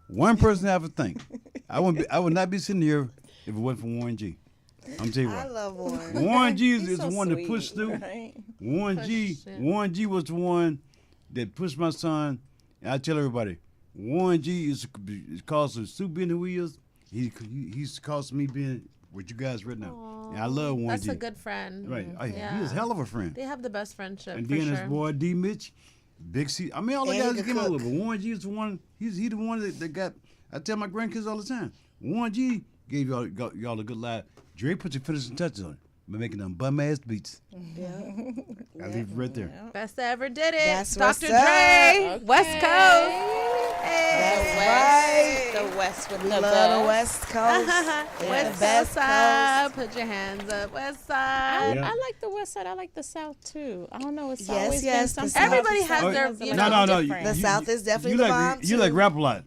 E: One person I ever think I would not be sitting here if it wasn't for Warren G. I'm telling you
D: I
E: what.
D: love Warren.
E: Warren G is
B: He's
E: the
B: so
E: one that
B: sweet,
E: pushed Snoop.
B: right?
E: Warren G was the one that pushed my son. And I tell everybody, Warren G is cause of Snoop being who he is. He's caused me being what you guys right now. And I love Warren G.
C: That's a good friend.
E: Right.
C: Yeah.
E: He is a hell of a friend.
C: They have the best friendship.
E: And
C: for
E: then
C: sure.
E: his boy D Mitch, Big C. I mean, all the
D: And he
E: guys
D: could
E: that came out
D: cook.
E: with, but Warren G is the one. He's the one that got. I tell my grandkids all the time. Warren G gave y'all a good life. Dre put your finishing touches on it by making them bum ass beats.
D: Yeah.
E: I leave it right there.
C: Best that ever did it.
D: That's what's
C: Dr.
D: up.
C: Dre, West Coast.
D: That's
B: West,
D: right.
B: the West with
D: We
B: the
D: love
B: best.
D: the West Coast.
C: West
D: the best
C: side. Put your hands up, West side.
E: Yeah.
B: I like the West Side. I like the South too. I don't know. It's
D: Yes,
B: always
D: yes,
B: been
D: the
B: something.
D: South.
C: Everybody has
E: Oh,
C: their,
B: no,
C: you
E: No,
C: know,
E: no, no.
B: different.
D: The South is definitely
E: you
D: the
E: like
D: bomb,
E: you
D: too.
E: like rap a lot.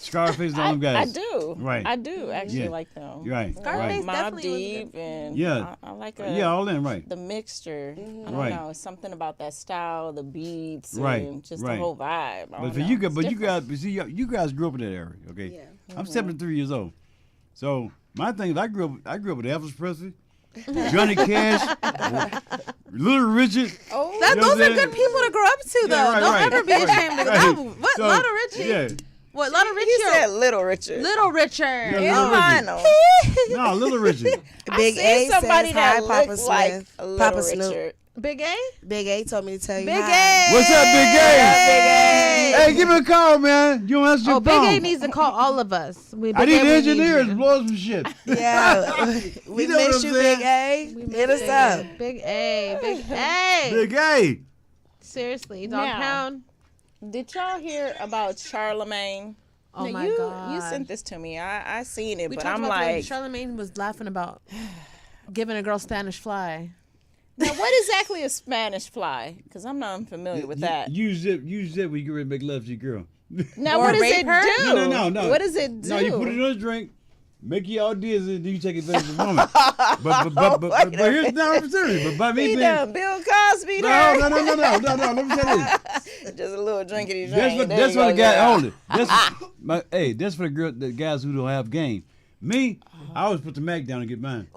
E: Scarface, all them
B: I
E: guys.
B: do.
E: Right.
B: I do actually
E: Yeah.
B: like them.
E: Right.
C: Scarface
E: Right.
B: Mob
C: definitely was
B: Deep
C: good.
B: and
E: Yeah.
B: I like
E: all in, right.
B: the mixture. I don't
E: Right.
B: know, something about that style, the beats,
E: Right,
B: and just
E: right.
B: the whole vibe. I
E: But
B: don't
E: for
B: know.
E: you guys,
B: It's
E: but you
B: different.
E: guys, see, you guys grew up in that area, okay?
D: Yeah.
E: I'm 73 years old, so my thing is, I grew up with Elvis Presley, Johnny Cash, Little Richard.
B: Oh,
E: You know
C: Those
E: what
C: are
E: I'm
C: good
E: saying?
C: people to grow up to, though.
E: Yeah, right,
C: Don't
E: right,
C: ever be
E: right,
C: ashamed of
E: right.
C: that. What?
E: So,
C: Lotto Richie?
E: Yeah.
C: What? Lotto Richie?
B: he
C: or
B: said Little Richard.
C: Little Richard.
E: Yeah,
B: Yeah,
E: Little
B: I
E: Richard.
B: know.
E: No, Little Richard.
D: Big
B: I
D: A
B: seen somebody
D: says
B: that
D: hi, Papa
B: looks like
D: Smith.
B: a Little
D: Papa Snoop.
B: Richard.
C: Big A?
D: Big A told me to tell you
C: Big
D: hi.
C: A.
E: What's up, Big A?
D: Big A.
E: Hey, give me a call, man. You don't answer your
C: Oh, Big
E: phone.
C: A needs to call all of us.
E: I need engineers to blow some shit.
D: Yeah. We
E: You know what
D: miss
E: I'm
D: you, Big
E: saying?
D: A. Hit us up.
C: Big A. Big A.
E: Big A.
C: Seriously,
B: Now,
C: Dogtown.
B: Did y'all hear about Charlemagne?
C: Oh
B: Now,
C: my
B: you,
C: God.
B: You sent this to me. I seen it,
C: We
B: but
C: talked
B: I'm
C: about when
B: like,
C: Charlemagne was laughing about giving a girl Spanish fly.
B: now what exactly is Spanish fly? Because I'm not unfamiliar with that.
E: Use it when you get ready to make love to your girl.
B: Now
C: Or
B: what does
C: rape
B: it
C: her?
B: do?
E: No.
B: What does it do?
E: No, you put it in a drink, make you all dizzy, and then you take advantage of the moment. But here's now I'm serious. But by me
B: He
E: being
B: done Bill Cosby
E: no.
B: there.
E: Let me say this.
B: Just a little drinkity
E: That's
B: drink.
E: for the guy. Hold it. That's for the guys who don't have game. Me, I always put the Mac down and get mine.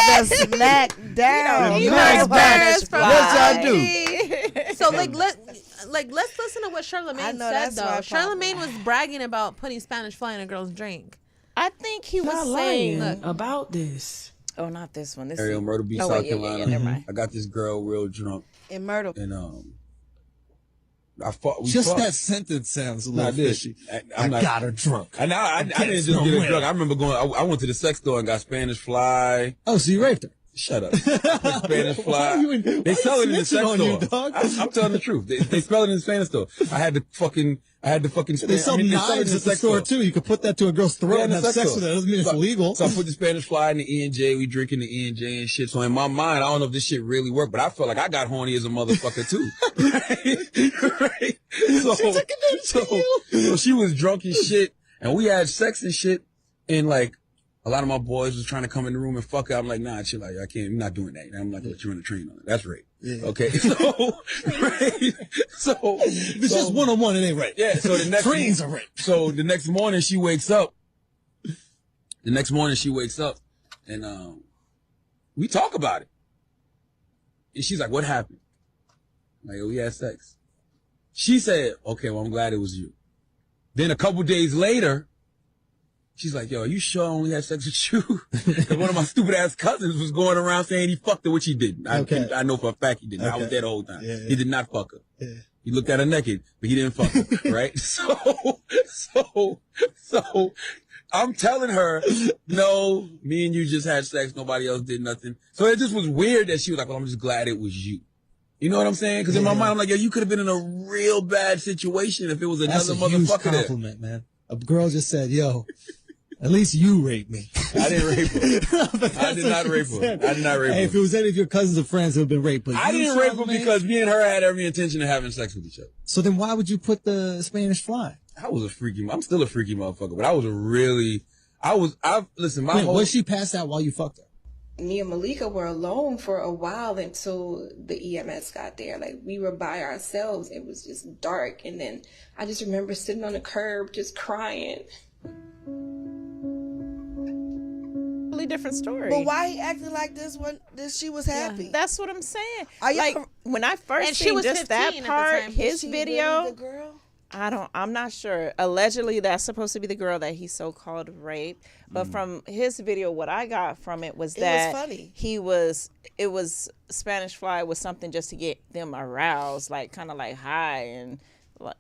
D: The smack down.
E: The
B: You
E: Mac
B: heard
E: down.
B: Spanish fly.
E: Yes, I do.
C: So let's listen to what
D: I
C: Charlemagne
D: know
C: said
D: that's
C: though.
D: my
C: Charlemagne was bragging about putting Spanish fly in a girl's drink.
B: I think he was
I: Not
B: saying.
I: lying about this.
B: Oh, not this one. This
J: Ariel,
B: is
J: Myrtle Beach,
B: oh,
J: South
B: wait, yeah,
J: Carolina.
B: Yeah, never mind.
J: I got this girl real drunk,
D: In Myrtle.
J: and we
H: Just
J: fought.
H: that sentence sounds a
J: Nah,
H: little
J: this.
H: fishy.
J: I'm not-
H: got her drunk.
J: And I didn't just
H: no
J: get her
H: way.
J: drunk. I remember I went to the sex store and got Spanish fly.
H: Oh, so you raped her?
J: Shut up. Spanish
H: Why
J: fly.
H: are you
J: They sell it in the
H: snitching
J: sex
H: on
J: store.
H: you, dog?
J: I'm telling the truth. They sell it in the Spanish store. I had the fucking
H: They sell knives at the store too. You could put that to a girl's throat and have sex with her. That doesn't mean it's illegal.
J: So I put the Spanish fly in the E&J. We drinking the E&J and shit. So in my mind, I don't know if this shit really worked, but I felt like I got horny as a motherfucker too. Right? So she was drunk as shit, and we had sex and shit, and like a lot of my boys was trying to come in the room and fuck her. I'm like, nah, chill out. I can't. I'm not doing that. I'm not gonna let you run a train on it. That's rape.
H: Yeah.
J: Okay. So, right. So
H: If it's just one-on-one, it ain't rape.
J: yeah. So the next
H: Trains are rape.
J: So the next morning she wakes up. And we talk about it. And she's like, "What happened?" I'm like, "Oh, we had sex." She said, "Okay, well, I'm glad it was you." Then a couple days later, she's like, "Yo, are you sure I only had sex with you?" Because one of my stupid ass cousins was going around saying he fucked her, which he didn't.
H: Okay.
J: I know for a fact he didn't. I was
H: Okay.
J: there the whole time.
H: Yeah, yeah.
J: He did not fuck her.
H: Yeah.
J: He looked at her naked, but he didn't fuck her, right? So I'm telling her, no, me and you just had sex. Nobody else did nothing. So it just was weird that she was like, well, I'm just glad it was you. You know what I'm saying? Because in my mind, I'm like, yo, you could have been in a real bad situation if it was
H: That's
J: another
H: a huge
J: motherfucker there.
H: compliment, man. A girl just said, yo, at least you raped me.
J: I didn't rape her.
H: But
J: I did
H: that's
J: not
H: what
J: rape
H: she
J: her.
H: said.
J: I did not rape
H: Hey,
J: her.
H: if it was any of your cousins or friends who have been raped, but
J: I
H: you,
J: didn't rape her
H: Charlamagne?
J: because me and her had every intention of having sex with each other.
H: So then why would you put the Spanish fly?
J: I'm still a freaky motherfucker, but listen, my
H: Wait,
J: whole,
H: was she passed out while you fucked her?
K: Me and Malika were alone for a while until the EMS got there. Like, we were by ourselves. It was just dark. And then I just remember sitting on the curb just crying.
B: Totally different story.
D: But why he acting like this when she was happy?
B: That's what I'm saying.
D: Are you-
B: Like when I first
C: And she
B: seen
C: was
B: just that
C: 15 at the
B: part,
C: time.
B: his
D: She
B: video.
D: really the girl?
B: I'm not sure. Allegedly, that's supposed to be the girl that he so-called raped. But from his video, what I got from it was that
D: funny.
B: it was Spanish Fly was something just to get them aroused, like kind of like high, and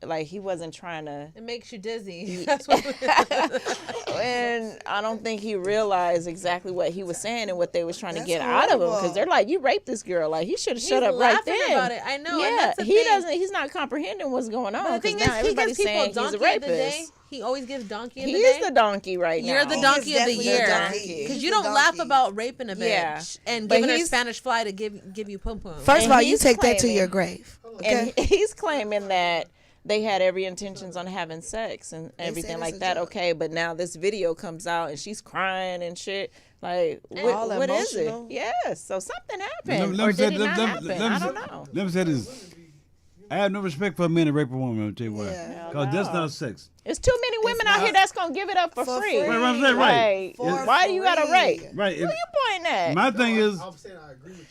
B: like he wasn't trying to.
C: It makes you dizzy. That's what.
B: And I don't think he realized exactly what he was saying and what they was trying to
D: That's
B: get out of him, because
D: horrible.
B: they're like, you raped this girl. Like, he should have shut
C: He's
B: up right
C: laughing
B: then.
C: about it. I know, and
B: Yeah,
C: that's the
B: he
C: thing.
B: doesn't. He's not comprehending what's going on.
C: But the thing
B: 'cause now
C: is, he
B: everybody's
C: gives people
B: saying he's a
C: donkey of the day.
B: rapist.
C: He always gives donkey of the day.
B: He's the donkey right now.
C: You're the
D: He
C: donkey
D: is
C: of the
D: definitely
C: year.
D: the donkey.
C: Because
D: He's
C: you
D: the
C: don't laugh
D: donkey.
C: about raping a bitch
B: Yeah.
C: and
B: But
C: giving her
B: he's-
C: Spanish Fly to give you pum pum.
D: First of
B: And
D: all, you
B: he's
D: take that to
B: claiming-
D: your grave. Okay?
B: And he's claiming that they had every intentions on having sex and everything like that. Okay, but now this video comes out and she's crying and shit. Like, what is it? Yes, so something happened. Or did it not happen? I don't know.
E: Let me say this. I have no respect for a man to rape a woman, I'll tell you why. Because that's not sex.
B: There's too many women out here that's going to give it up for free.
E: Right.
B: Why do you got to rape?
E: Right.
B: Who you pointing at?
E: My thing is...
I: I'm saying I agree with you.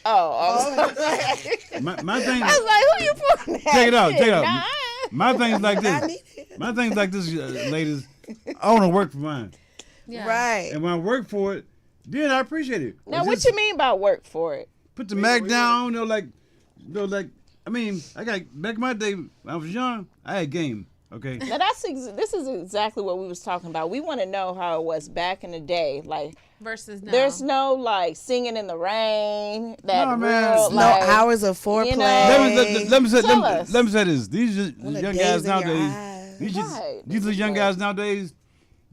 E: My thing
B: I was like, who you pointing at?
E: Check it out. My thing is like this. My thing is like this, ladies. I want to work for mine.
C: Yeah.
D: Right.
E: And when I work for it, then I appreciate it.
B: Now, what you mean by work for it?
E: Put the mag down, I mean, I got back in my day when I was young, I had game. Okay.
B: Now this is exactly what we was talking about. We want to know how it was back in the day, like
C: versus now.
B: There's no like singing in the rain. That
E: no, man.
B: real,
D: No
B: like,
D: hours of foreplay.
B: You know,
E: let me say this. These young guys nowadays. These young guys nowadays.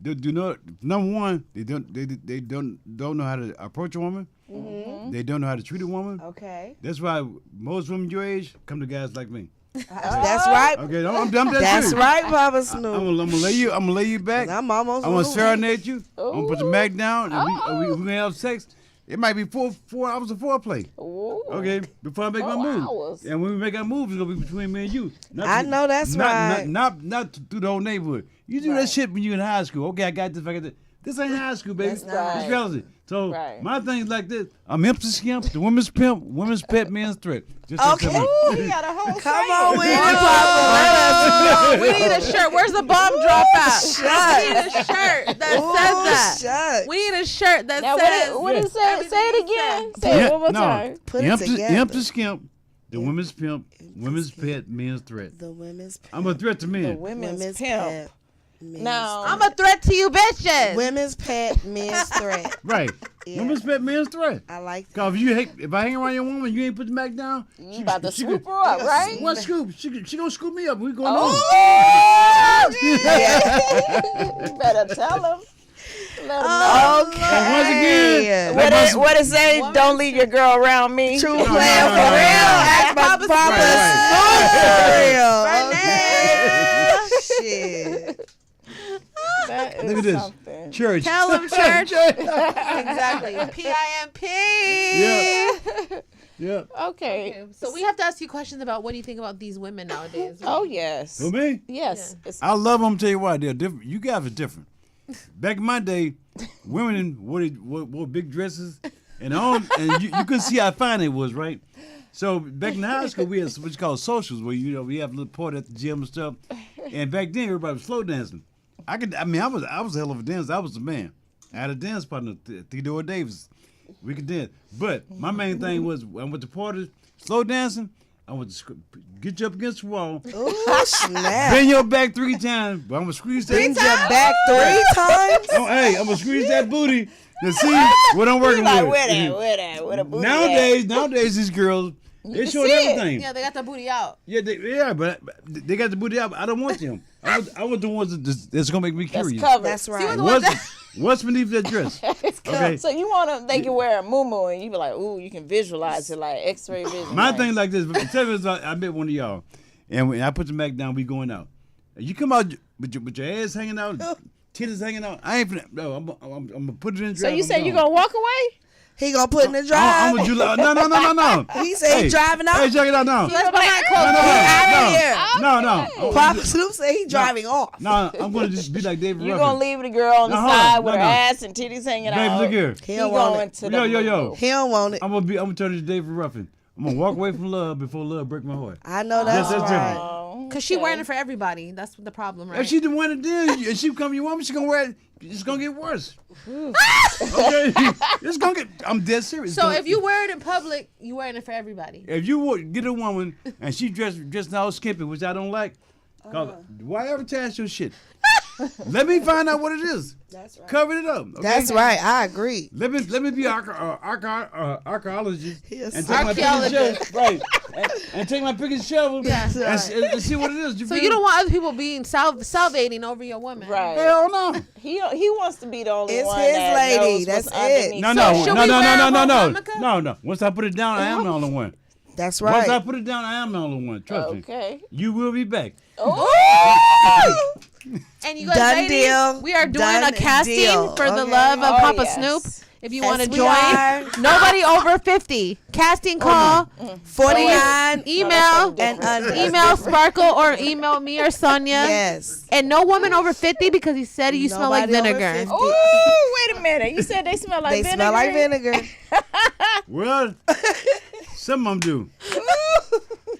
E: Do not. Number one, they don't know how to approach a woman. Mm-hmm. They don't know how to treat a woman.
D: Okay.
E: That's why most women your age come to guys like me.
D: That's right.
E: Okay, I'm
D: That's right, Poppa Snoop.
E: I'm gonna lay you back.
D: I'm almost.
E: I'm gonna serenade you. I'm gonna put the mag down, and we gonna have sex. It might be 4 hours of foreplay.
B: Ooh.
E: Okay, before I make my move.
B: Hours.
E: And when we make our move, it's gonna be between me and you.
D: I know that's right.
E: Not through the whole neighborhood. You do that shit when you in high school. Okay, I got this. I got this. This ain't high school, baby.
B: That's right.
E: It's reality. So my thing is like this. I'm empty skimp, the women's pimp, women's pet, men's threat. Just
D: okay.
B: Ooh, he got a whole
D: Come on with it, Poppa.
C: We need a shirt. Where's the bomb drop at?
D: Shut.
C: We need a shirt that says that.
D: Shut.
C: We need a shirt that
B: now,
C: says.
B: What did it say? Say it again. Say it one more time.
D: Put it together.
E: Empty skimp, the women's pimp, women's pet, men's threat.
D: The women's pimp.
E: I'm a threat to men.
B: The women's pimp. No,
C: I'm a threat to you, bitches.
D: Women's pet, men's threat.
E: Right.
D: Yeah.
E: Women's pet, men's threat.
D: I like that.
E: Cause if I hang around your woman, you ain't put the back down.
B: You about to scoop her up, right?
E: What scoop? She gonna scoop me up. We going
B: on. You better tell him. Let him know.
D: Okay.
E: And once again,
B: what it say? Don't leave your girl around me.
D: True player for real. Ask my Poppa Snoop for real. Shit.
E: Look at this.
B: Something.
E: Church.
C: Tell them, church. Exactly. PIMP.
E: Yeah.
B: Okay.
C: So we have to ask you questions about what do you think about these women nowadays?
B: Oh, yes.
E: Who, me?
B: Yes.
C: Yeah.
E: I love them. Tell you why. They're different. You guys are different. Back in my day, women wore big dresses, and you could see how fine it was, right? So back in high school, we had what's called socials, where we have a little party at the gym and stuff. And back then, everybody was slow dancing. I was a hell of a dancer. I was the man. I had a dance partner, Theodore Davis. We could dance, but my main thing was when I went to parties, slow dancing. I want to get you up against the wall.
D: Ooh, snap.
E: Bend your back 3 times. But I'm going to squeeze that.
D: Bend your back 3 times?
E: Hey, I'm going to squeeze that booty to see what I'm working with.
B: Where the booty
E: Nowadays, these girls, they're showing everything.
C: Yeah, they got the booty out.
E: Yeah, but they got the booty out. But I don't want them. I want the ones that's going to make me curious.
D: That's right.
E: What's beneath that dress?
B: Okay. So you want them, they can wear a muumuu and you be like, ooh, you can visualize it like X-ray vision.
E: My thing like this, tell me, I met one of y'all, and when I put the Mac down, we going out. You come out with your ass hanging out, titties hanging out. I ain't finna, no, I'm gonna put it in the drive.
B: So you say you gonna walk away?
D: He gonna put in the drive.
E: No.
D: He said he driving out.
E: Hey, check it out now. No.
D: Poppa Snoop said he driving off.
E: No, I'm gonna just be like David Ruffin.
B: You gonna leave the girl on the side with her ass and titties hanging out.
E: Baby, look here.
D: He don't want it.
E: Yo.
D: He don't want it.
E: I'm gonna turn to David Ruffin. I'm gonna walk away from love before love break my heart.
D: I know that's right.
C: Because she wearing it for everybody. That's the problem, right?
E: If she didn't want it then, and she become your woman, she gonna wear it. It's gonna get worse. Okay, it's gonna get. I'm dead serious.
C: So if you wear it in public, you wearing it for everybody.
E: If you get a woman and she dressed all skimpy, which I don't like, why advertise your shit? Let me find out what it is.
D: That's right.
E: Cover it up. Okay?
D: That's right. I agree.
E: Let me be archaeologist and take
C: archaeologist.
E: my pick and shovel, right? And take my pick and shovel and see what it is.
C: So you don't want other people being salivating over your woman,
B: right?
E: Hell no.
B: He wants to be the only one.
D: It's his
B: that
D: lady.
B: knows
D: That's
B: what's
D: it.
B: underneath.
E: No. Once I put it down, I am the only one.
D: That's right.
E: Once I put it down, I am the only one. Trust me.
B: Okay.
E: You will be back.
B: Oh.
C: And you guys,
D: Done
C: ladies,
D: deal.
C: we are doing
D: Done
C: a casting
D: deal.
C: for the
D: Okay.
C: love of Poppa
B: yes.
C: Snoop. If you
D: Yes,
C: want to
D: we
C: join,
D: are.
C: nobody over 50. Casting call,
D: 49
C: email,
D: and under.
C: email Sparkle or email me or Sonia.
D: Yes.
C: And no woman over 50 because he said you smell like
D: Nobody over
C: vinegar.
D: 50.
B: Oh, wait a minute. You said they smell like
D: They
B: vinegar?
D: smell like vinegar.
E: Well, some of them do.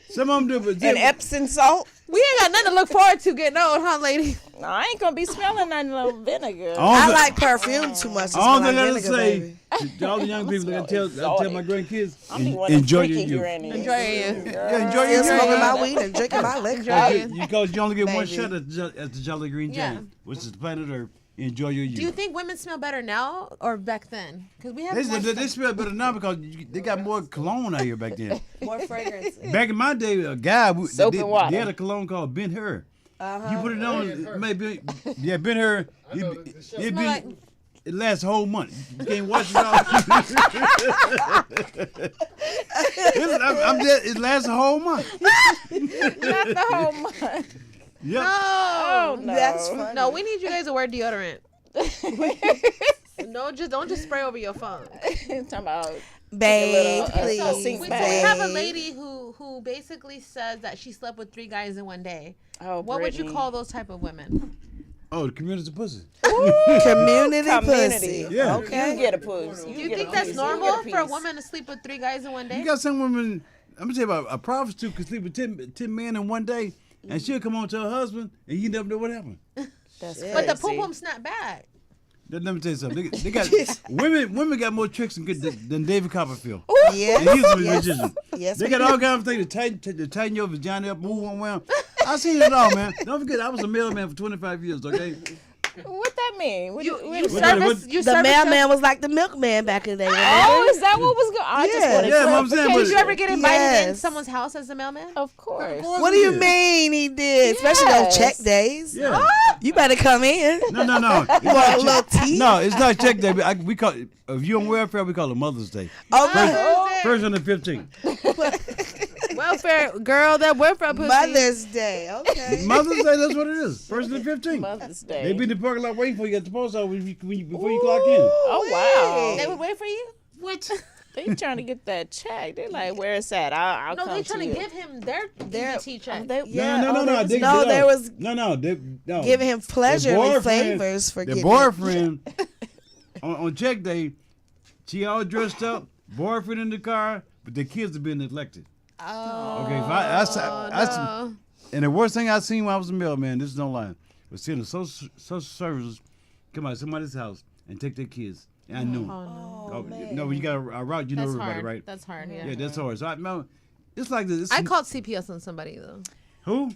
E: Some of them do, but
B: And Epsom salt?
C: We ain't got nothing to look forward to getting old, huh, lady?
B: No, I ain't going to be smelling nothing like vinegar.
D: I like perfume too much.
E: All
D: All
E: they
D: like
E: let us
D: vinegar,
E: say,
D: baby.
E: to all the young people, I tell my grandkids,
B: I'm the one that's
E: enjoy your
B: freaking
E: youth.
B: granny.
C: Enjoy you.
E: Yeah, enjoy your
D: Still
E: youth.
D: smoking my weed and drinking my liquor.
E: Because you only get one
D: Baby.
E: shot at the Jolly Green
C: Yeah.
E: Giant, which is the planet Earth. Enjoy your youth.
C: Do you think women smell better now or back then? Because we have
E: They smell better now because they got more cologne out here back then.
D: More fragrance.
E: Back in my day, a guy
B: Soap and water.
E: they had a cologne called Ben Hur. You put it on, maybe Ben Hur. It lasts a whole month. You can't wash it off. It lasts a whole month.
B: Not the whole month.
E: Yep.
B: Oh, no.
D: That's funny.
C: No, we need you guys to wear deodorant. No, don't just spray over your phone.
B: Talking about
D: Babe,
B: So,
D: please.
B: sink
C: We
B: back.
C: have a lady who basically says that she slept with 3 guys in one day.
B: Oh,
C: What would you
B: Brittany.
C: call those type of women?
E: Oh, the community pussy.
D: Community
B: Community.
D: pussy.
E: Yeah.
D: Okay.
B: You get a puss.
C: Do you think that's normal for a woman to sleep with 3 guys in one day?
E: You got some women. I'm gonna tell you about a prostitute can sleep with 10 men in one day, and she'll come on to her husband, and you never know what happened.
B: That's
C: But the
B: crazy.
C: pum snap back.
E: Let me tell you something. They got women got more tricks than David Copperfield.
D: Yes.
E: And he's a
D: Yes.
E: magician.
D: Yes,
E: They
D: we
E: got
D: do.
E: all kinds of things to tighten your vagina up, move one way. I seen it all, man. Don't forget, I was a mailman for 25 years. Okay.
B: What that mean? What,
C: You
E: What-
C: service
D: The
C: your-
D: mailman was like the milkman back in the day.
B: Oh,
D: Remember?
B: is that what was going on? I just
D: Yeah.
B: wanted
E: Yeah, I'm saying,
C: Did you ever get invited in
D: Yes.
C: someone's house as a mailman?
B: Of course.
D: What do you mean he did? Especially those check days.
E: Yeah.
D: You better come in.
E: No.
D: You want a little tea?
E: No, it's not check day. We call it, if you're on welfare, we call it Mother's Day.
D: Okay.
E: First on the 15th.
C: Welfare girl, that welfare pussy.
D: Mother's Day. Okay.
E: Mother's Day, that's what it is. First on the 15th.
B: Mother's Day.
E: They be in the parking lot waiting for you at the post office before you clock in.
B: Oh, wow.
C: They would wait for you?
E: What?
B: They trying to get that check. They're like, where is that? I'll
C: No,
B: come
C: they
B: to
C: trying
B: you.
C: to give him their EBT check.
B: They,
D: Yeah.
E: No.
D: No,
E: They
D: was
E: no.
D: giving him pleasure and flavors for
E: the
D: getting
E: boyfriend on check day. She all dressed up, boyfriend in the car, but the kids are being neglected.
C: Oh,
E: Okay,
C: no.
E: and the worst thing I seen when I was a mailman, this is no lie, was seeing the social services come out of somebody's house and take their kids. And I knew them.
C: Oh, no.
E: No, when you got a route, you know
C: That's
E: everybody,
C: hard.
E: right?
C: That's hard, yeah.
E: Yeah, that's hard. So it's like this.
C: I called CPS on somebody, though.
E: Who?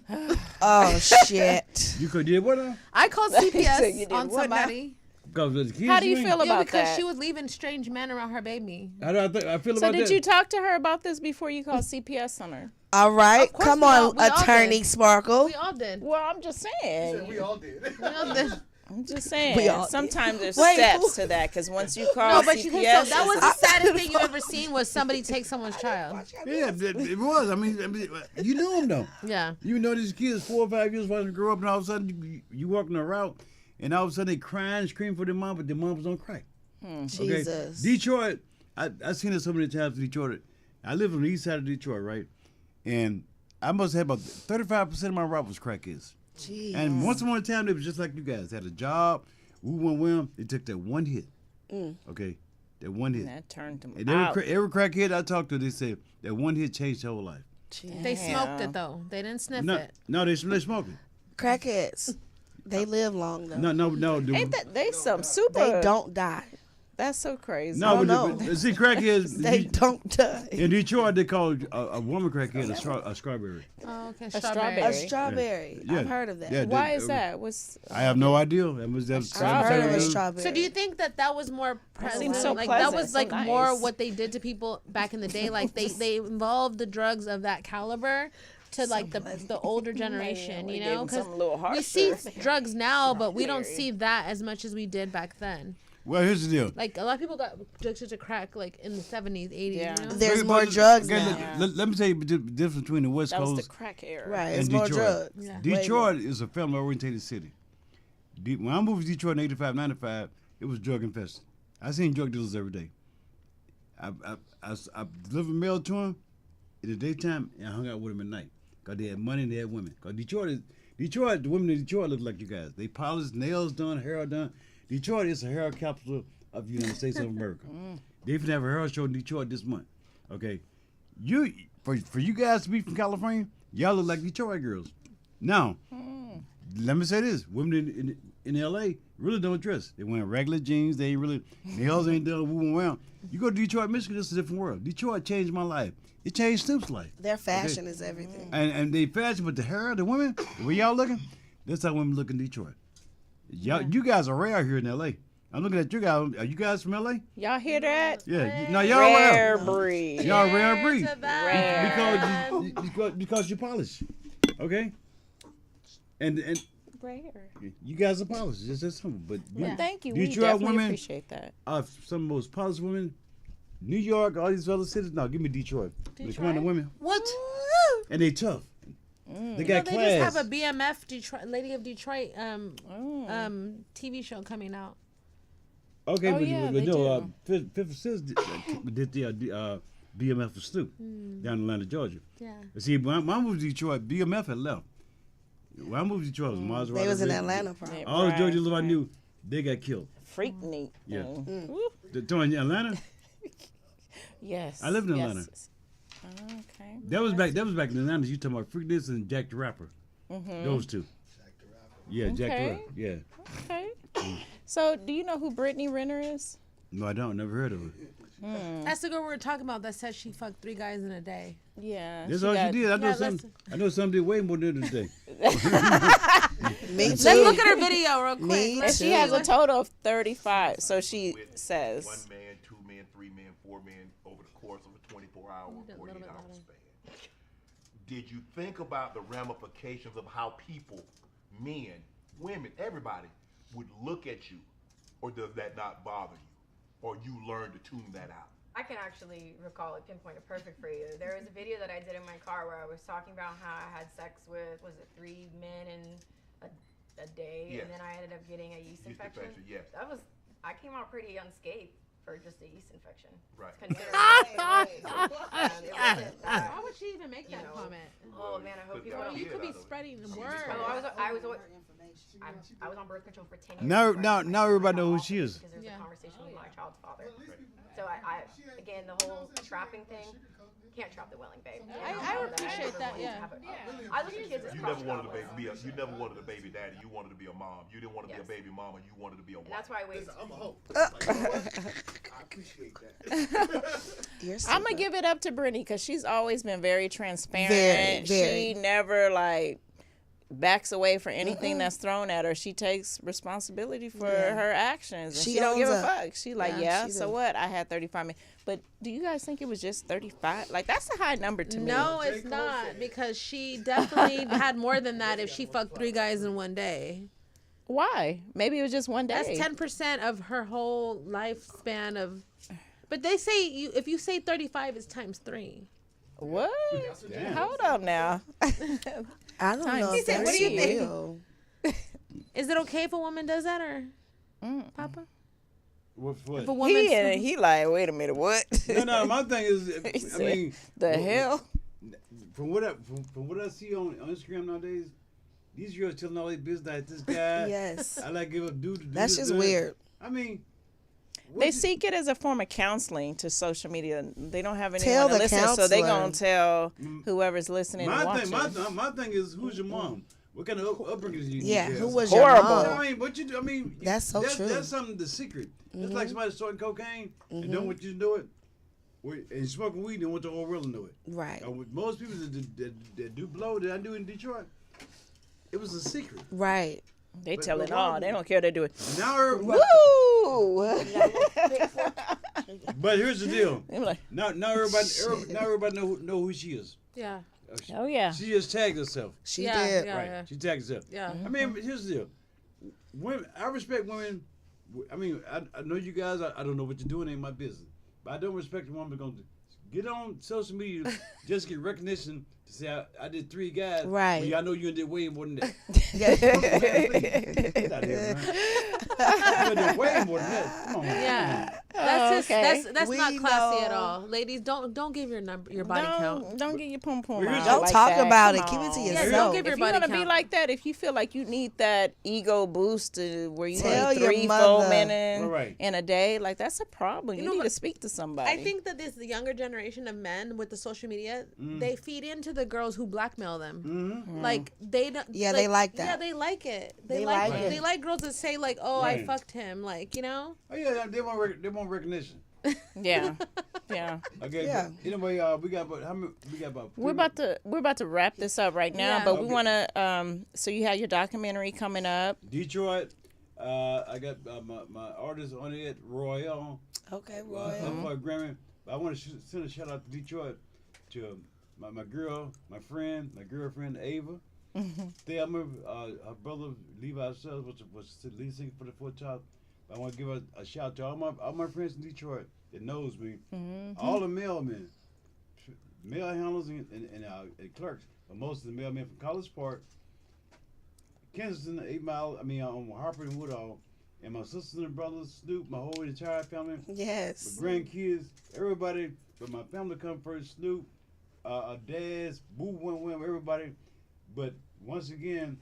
D: Oh, shit.
E: You could did what?
C: I called
B: said you
C: CPS
B: did
C: on
B: what now?
C: somebody.
E: Because the kids.
B: How do you
E: mean?
B: feel
C: Yeah,
B: about
C: because
B: that?
C: she was leaving strange men around her baby.
E: How do I feel
B: So
E: about
B: did
E: that?
B: you talk to her about this before you called CPS on her?
D: All right.
C: Of course
D: Come
C: we all-
D: on,
C: we all
D: Attorney
C: did.
D: Sparkle.
C: We all did.
B: Well, I'm just saying.
G: We all did.
C: We all did.
B: I'm just saying.
D: We all did.
B: Sometimes there's
D: Wait,
B: steps to that because once you call
C: No, but
B: CPS,
C: you can. So that was
B: it's
C: the saddest thing you ever seen was somebody take someone's child.
E: Yeah, it was. I mean, you knew them though.
C: Yeah.
E: You know these kids 4 or 5 years watching them grow up, and all of a sudden you walking a route, and all of a sudden they crying, screaming for their mom, but their mom was on crack.
D: Jesus.
E: Detroit, I seen it so many times in Detroit. I live on the east side of Detroit, right? And I must have about 35% of my route was crackheads.
D: Jeez.
E: And once upon a time, they was just like you guys. Had a job, we went with them. They took that one hit. Okay? That one hit.
B: that turned them
E: And
B: out.
E: every crackhead I talked to, they said that one hit changed their whole life.
C: They smoked it though. They didn't sniff it.
E: No, they smoke it.
D: Crackheads. They live long, though.
E: No.
B: Ain't that they some super?
D: They don't die.
B: That's so crazy.
E: No,
D: no.
E: but see, crackheads.
D: They don't die.
E: In Detroit, they call a woman crackhead a strawberry.
C: Oh, okay.
B: strawberry.
D: A strawberry.
E: Yeah.
D: I've heard of that.
E: Yeah,
B: Why is that? What's
E: I have no idea. That
D: I've heard of a
E: was
D: strawberry.
C: So do you think that was more present?
B: seems so
C: like
B: pleasant,
C: that was
B: so
C: like
B: nice.
C: more what they did to people back in the day? Like they involved the drugs of that caliber to like the older generation, you know? Because we see drugs now, but we don't see that as much as we did back then.
E: Well, here's the deal.
C: Like, a lot of people got addicted to crack, like, in the 70s, 80s,
B: Yeah.
C: you know?
D: There's more drugs
E: okay,
D: now.
E: Let me tell you the difference between the West
B: That
E: Coast
B: was the crack era.
D: Right,
E: and
D: it's
E: Detroit.
D: more drugs.
C: Yeah.
E: Detroit is a family-oriented city. When I moved to Detroit in 85, 95, it was drug infested. I seen drug dealers every day. I delivered mail to them in the daytime, and I hung out with them at night. Because they had money and they had women. Because Detroit, the women in Detroit look like you guys. They polished, nails done, hair done. Detroit is the hair capital of the United States of America. They even have a hair show in Detroit this month. Okay? For you guys to be from California, y'all look like Detroit girls. Now, let me say this. Women in L.A. really don't dress. They wear regular jeans. They ain't really, nails ain't done moving around. You go to Detroit, Michigan, it's a different world. Detroit changed my life. It changed Snoop's life.
D: Their fashion is everything.
E: And they fashion, but the hair, the women, the way y'all looking, that's how women look in Detroit. You guys are rare here in L.A. I'm looking at you guys. Are you guys from L.A.?
B: Y'all hear that?
E: Yeah. No, y'all
B: rare
E: rare.
B: breed.
E: Y'all rare breed.
B: Rare.
E: Because you polish. Okay? And
B: Rare.
E: you guys are polished. It's just simple. But
B: Well, thank you.
E: Detroit
B: We definitely
E: women
B: appreciate that.
E: are some of the most polished women. New York, all these other cities. No, give me Detroit. When it come down to women.
D: What?
E: And they tough. They got
C: They
E: class.
C: just have a BMF Detroit, Lady of Detroit TV show coming out.
E: Okay,
B: Oh, yeah, they do.
E: Fifth Sis did the BMF for Snoop down in Atlanta, Georgia.
C: Yeah.
E: But see, when I moved to Detroit, BMF had left. When I moved to Detroit, it was Maserati.
D: They was in
E: Rick.
D: Atlanta, probably.
E: All the Georgia I knew, they got killed.
B: Freak neat.
E: Yeah.
B: thing.
E: In Atlanta?
B: Yes.
E: I lived in Atlanta.
B: Yes. Okay.
E: That was back in Atlanta. You talking about Freak This and Jack the Rapper. Those two. Yeah, Jack the
B: Okay.
E: Rapper. Yeah.
B: Okay. So, do you know who Brittany Renner is?
E: No, I don't. Never heard of her.
C: That's the girl we were talking about that said she fucked 3 guys in a day.
B: Yeah.
E: That's all she did. I know some did way more than today.
D: Me too.
C: Let's look at her video real quick.
D: Me
B: And she has a total of 35. So she says.
I: 1 man, 2 men, 3 men, 4 men over the course of a 24-hour, 48-hour span. Did you think about the ramifications of how people, men, women, everybody, would look at you? Or does that not bother you? Or you learn to tune that out?
L: I can actually recall it, pinpoint it perfect for you. There was a video that I did in my car where I was talking about how I had sex with, was it 3 men in a day?
I: Yes.
L: And then I ended up getting a yeast infection.
I: Yes.
L: I came out pretty unscathed for just a yeast infection.
I: Right.
C: Why would she even make that comment?
L: Oh man, I hope people don't.
C: You could be spreading the word.
L: I was on birth control for 10 years.
E: Now everybody knows who she is.
L: Because there's a conversation with my child's father. So I again, the whole trapping thing, can't trap the willing babe.
C: I appreciate that, yeah.
L: I look at kids as
I: You never wanted you never wanted a baby daddy. You wanted to be a mom. You didn't want to be a baby mama. You wanted to be a wife.
L: And that's why I waited.
I: I'm a hoe. I appreciate that.
B: I'm gonna give it up to Brittany because she's always been very transparent.
D: Very.
B: She never backs away for anything that's thrown at her. She takes responsibility for her actions. And she don't give a fuck. She so what? I had 35 men. But do you guys think it was just 35? That's a high number to me.
C: No, it's not, because she definitely had more than that if she fucked 3 guys in one day.
B: Why? Maybe it was just one day.
C: That's 10% of her whole lifespan of. But they say if you say 35, it's times 3.
B: What? Hold up now.
D: I don't know. If that's
C: what do you think?
D: real.
C: Is it okay if a woman does that, or Papa?
E: What?
C: If a woman
B: He like, wait a minute, what?
E: No. My thing is, I mean,
B: the hell.
E: From what I see on Instagram nowadays, these girls telling all their business like this guy.
D: Yes.
E: I like give up dude.
D: That's just weird.
E: I mean.
B: They seek it as a form of counseling to social media. They don't have anyone
D: Tell
B: to
D: the
B: listen,
D: counselor.
B: so they gonna tell whoever's listening and watching.
E: My thing is, who's your mom? What kind of upbringing did you?
D: Yeah,
E: have?
D: who was
B: Horrible.
D: your mom?
E: I mean, but you. I mean,
D: That's so true.
E: That's something. The secret. It's like somebody snorting cocaine and don't want you to do it, and smoking weed and want the whole world to know it.
D: Right.
E: With most people that do blow that I do in Detroit, it was a secret.
D: Right.
B: They tell it all. They don't care. They do it.
E: Now,
B: Woo!
E: but here's the deal.
B: I'm like,
E: Now everybody know who she is.
C: Yeah.
B: oh yeah.
E: She just tagged herself.
D: She
C: Yeah,
D: did.
C: yeah.
E: Right. She tagged herself.
C: Yeah.
E: I mean, here's the deal. Women, I respect women I mean, I know you guys. I don't know what you're doing. Ain't my business. But I don't respect a woman going to get on social media just get recognition to say I did 3 guys.
D: Right.
E: Well, y'all know you did way more than that. Get out of here, man. You did way more than that. Come on.
C: Yeah. That's not classy at all. Ladies, don't give your body count.
B: Don't give your pum pum.
D: Don't talk about it. Keep it to yourself.
C: Yeah, don't give your body count.
B: If you're gonna be like that, if you feel like you need that ego boost where you
D: Tell
B: need
D: your
B: 3-4 men
E: Right.
B: in a day, like that's a problem. You need to speak to somebody.
C: I think that the younger generation of men with the social media, they feed into the girls who blackmail them. Like they don't.
D: Yeah, they like that.
C: Yeah, they like it.
D: They like it.
C: They like girls that say like, "Oh,
E: Right.
C: I fucked him," like
E: Oh yeah, they want recognition.
B: Yeah.
E: Okay.
D: Yeah.
E: Anyway, we got about how many? We got about.
B: We're about to wrap this up right now, but we want to. So you have your documentary coming up.
E: Detroit. I got my artist on it, Royal.
D: Okay,
E: Up
D: Royal.
E: for a Grammy. But I want to send a shout out to Detroit to my girl, my girlfriend Ava. Thelma, her brother Levi Sells was the lead singer for the Four Tops. I want to give a shout out to all my friends in Detroit that knows me. All the mailmen, mail handlers and clerks, but most of the mailmen from College Park, Kensington, 8 Mile, on Harper and Woodall, and my sisters and brothers, Snoop, my whole entire family.
D: Yes.
E: My grandkids, everybody, but my family come first, Snoop, dads, Boo Wim, everybody. But once again,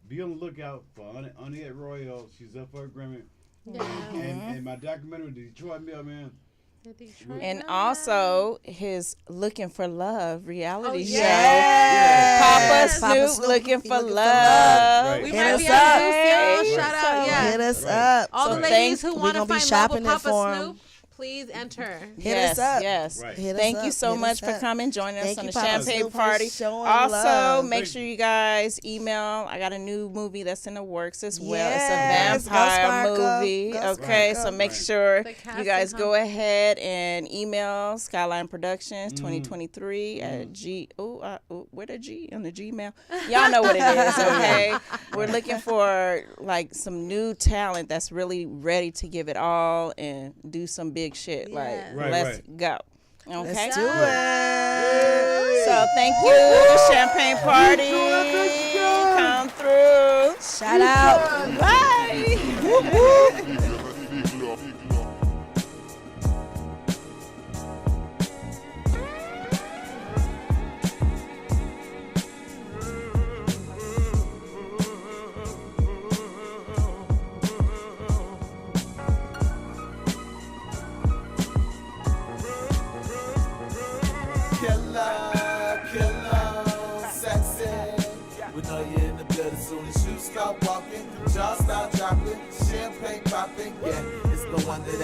E: be on the lookout for Annette Royal. She's up for a Grammy. And my documentary, The Detroit Mailman.
B: And also his Looking for Love reality show.
D: Yes.
B: Poppa Snoop Looking for Love.
E: Right.
C: We
D: Hit
C: might
D: us
C: be
D: up.
C: on Lucio. Shout out, yeah.
D: Hit us up.
C: All the
E: Right.
C: ladies who
D: We
C: want to
D: gonna be
C: find love
D: shopping
C: with
D: it for
C: Poppa
D: 'em.
C: Snoop, please enter.
D: Hit us up.
B: Yes.
E: Right.
D: Hit us
B: Thank
D: up.
B: you so
D: Hit
B: much
D: us
B: for
D: up.
B: coming, joining us
D: Thank
B: on
D: you,
B: the
D: Poppa
B: champagne
D: Snoop, for
B: party.
D: showing
B: Also,
D: love.
B: make sure you guys email. I got a new movie that's in the works as well.
D: Yes.
B: It's a vampire
D: Go Sparkle.
B: movie.
D: Go
B: Okay,
D: Sparkle.
B: so make sure
C: The cast
B: you guys
C: is
B: go
C: hungry.
B: ahead and email Skyline Productions 2023 at G. Where the G on the Gmail? Y'all know what it is. Okay, we're looking for like some new talent that's really ready to give it all and do some big shit. Like,
C: Yeah.
E: Right,
B: let's
E: right.
B: go. Okay.
D: Let's do it.
B: So thank you, Champagne Party. Come through.
D: Shout out.
B: Bye.
A: Killer, sexy. We know you're in the building soon as you start walking. Jaws start dropping, champagne popping. Yeah, it's the one that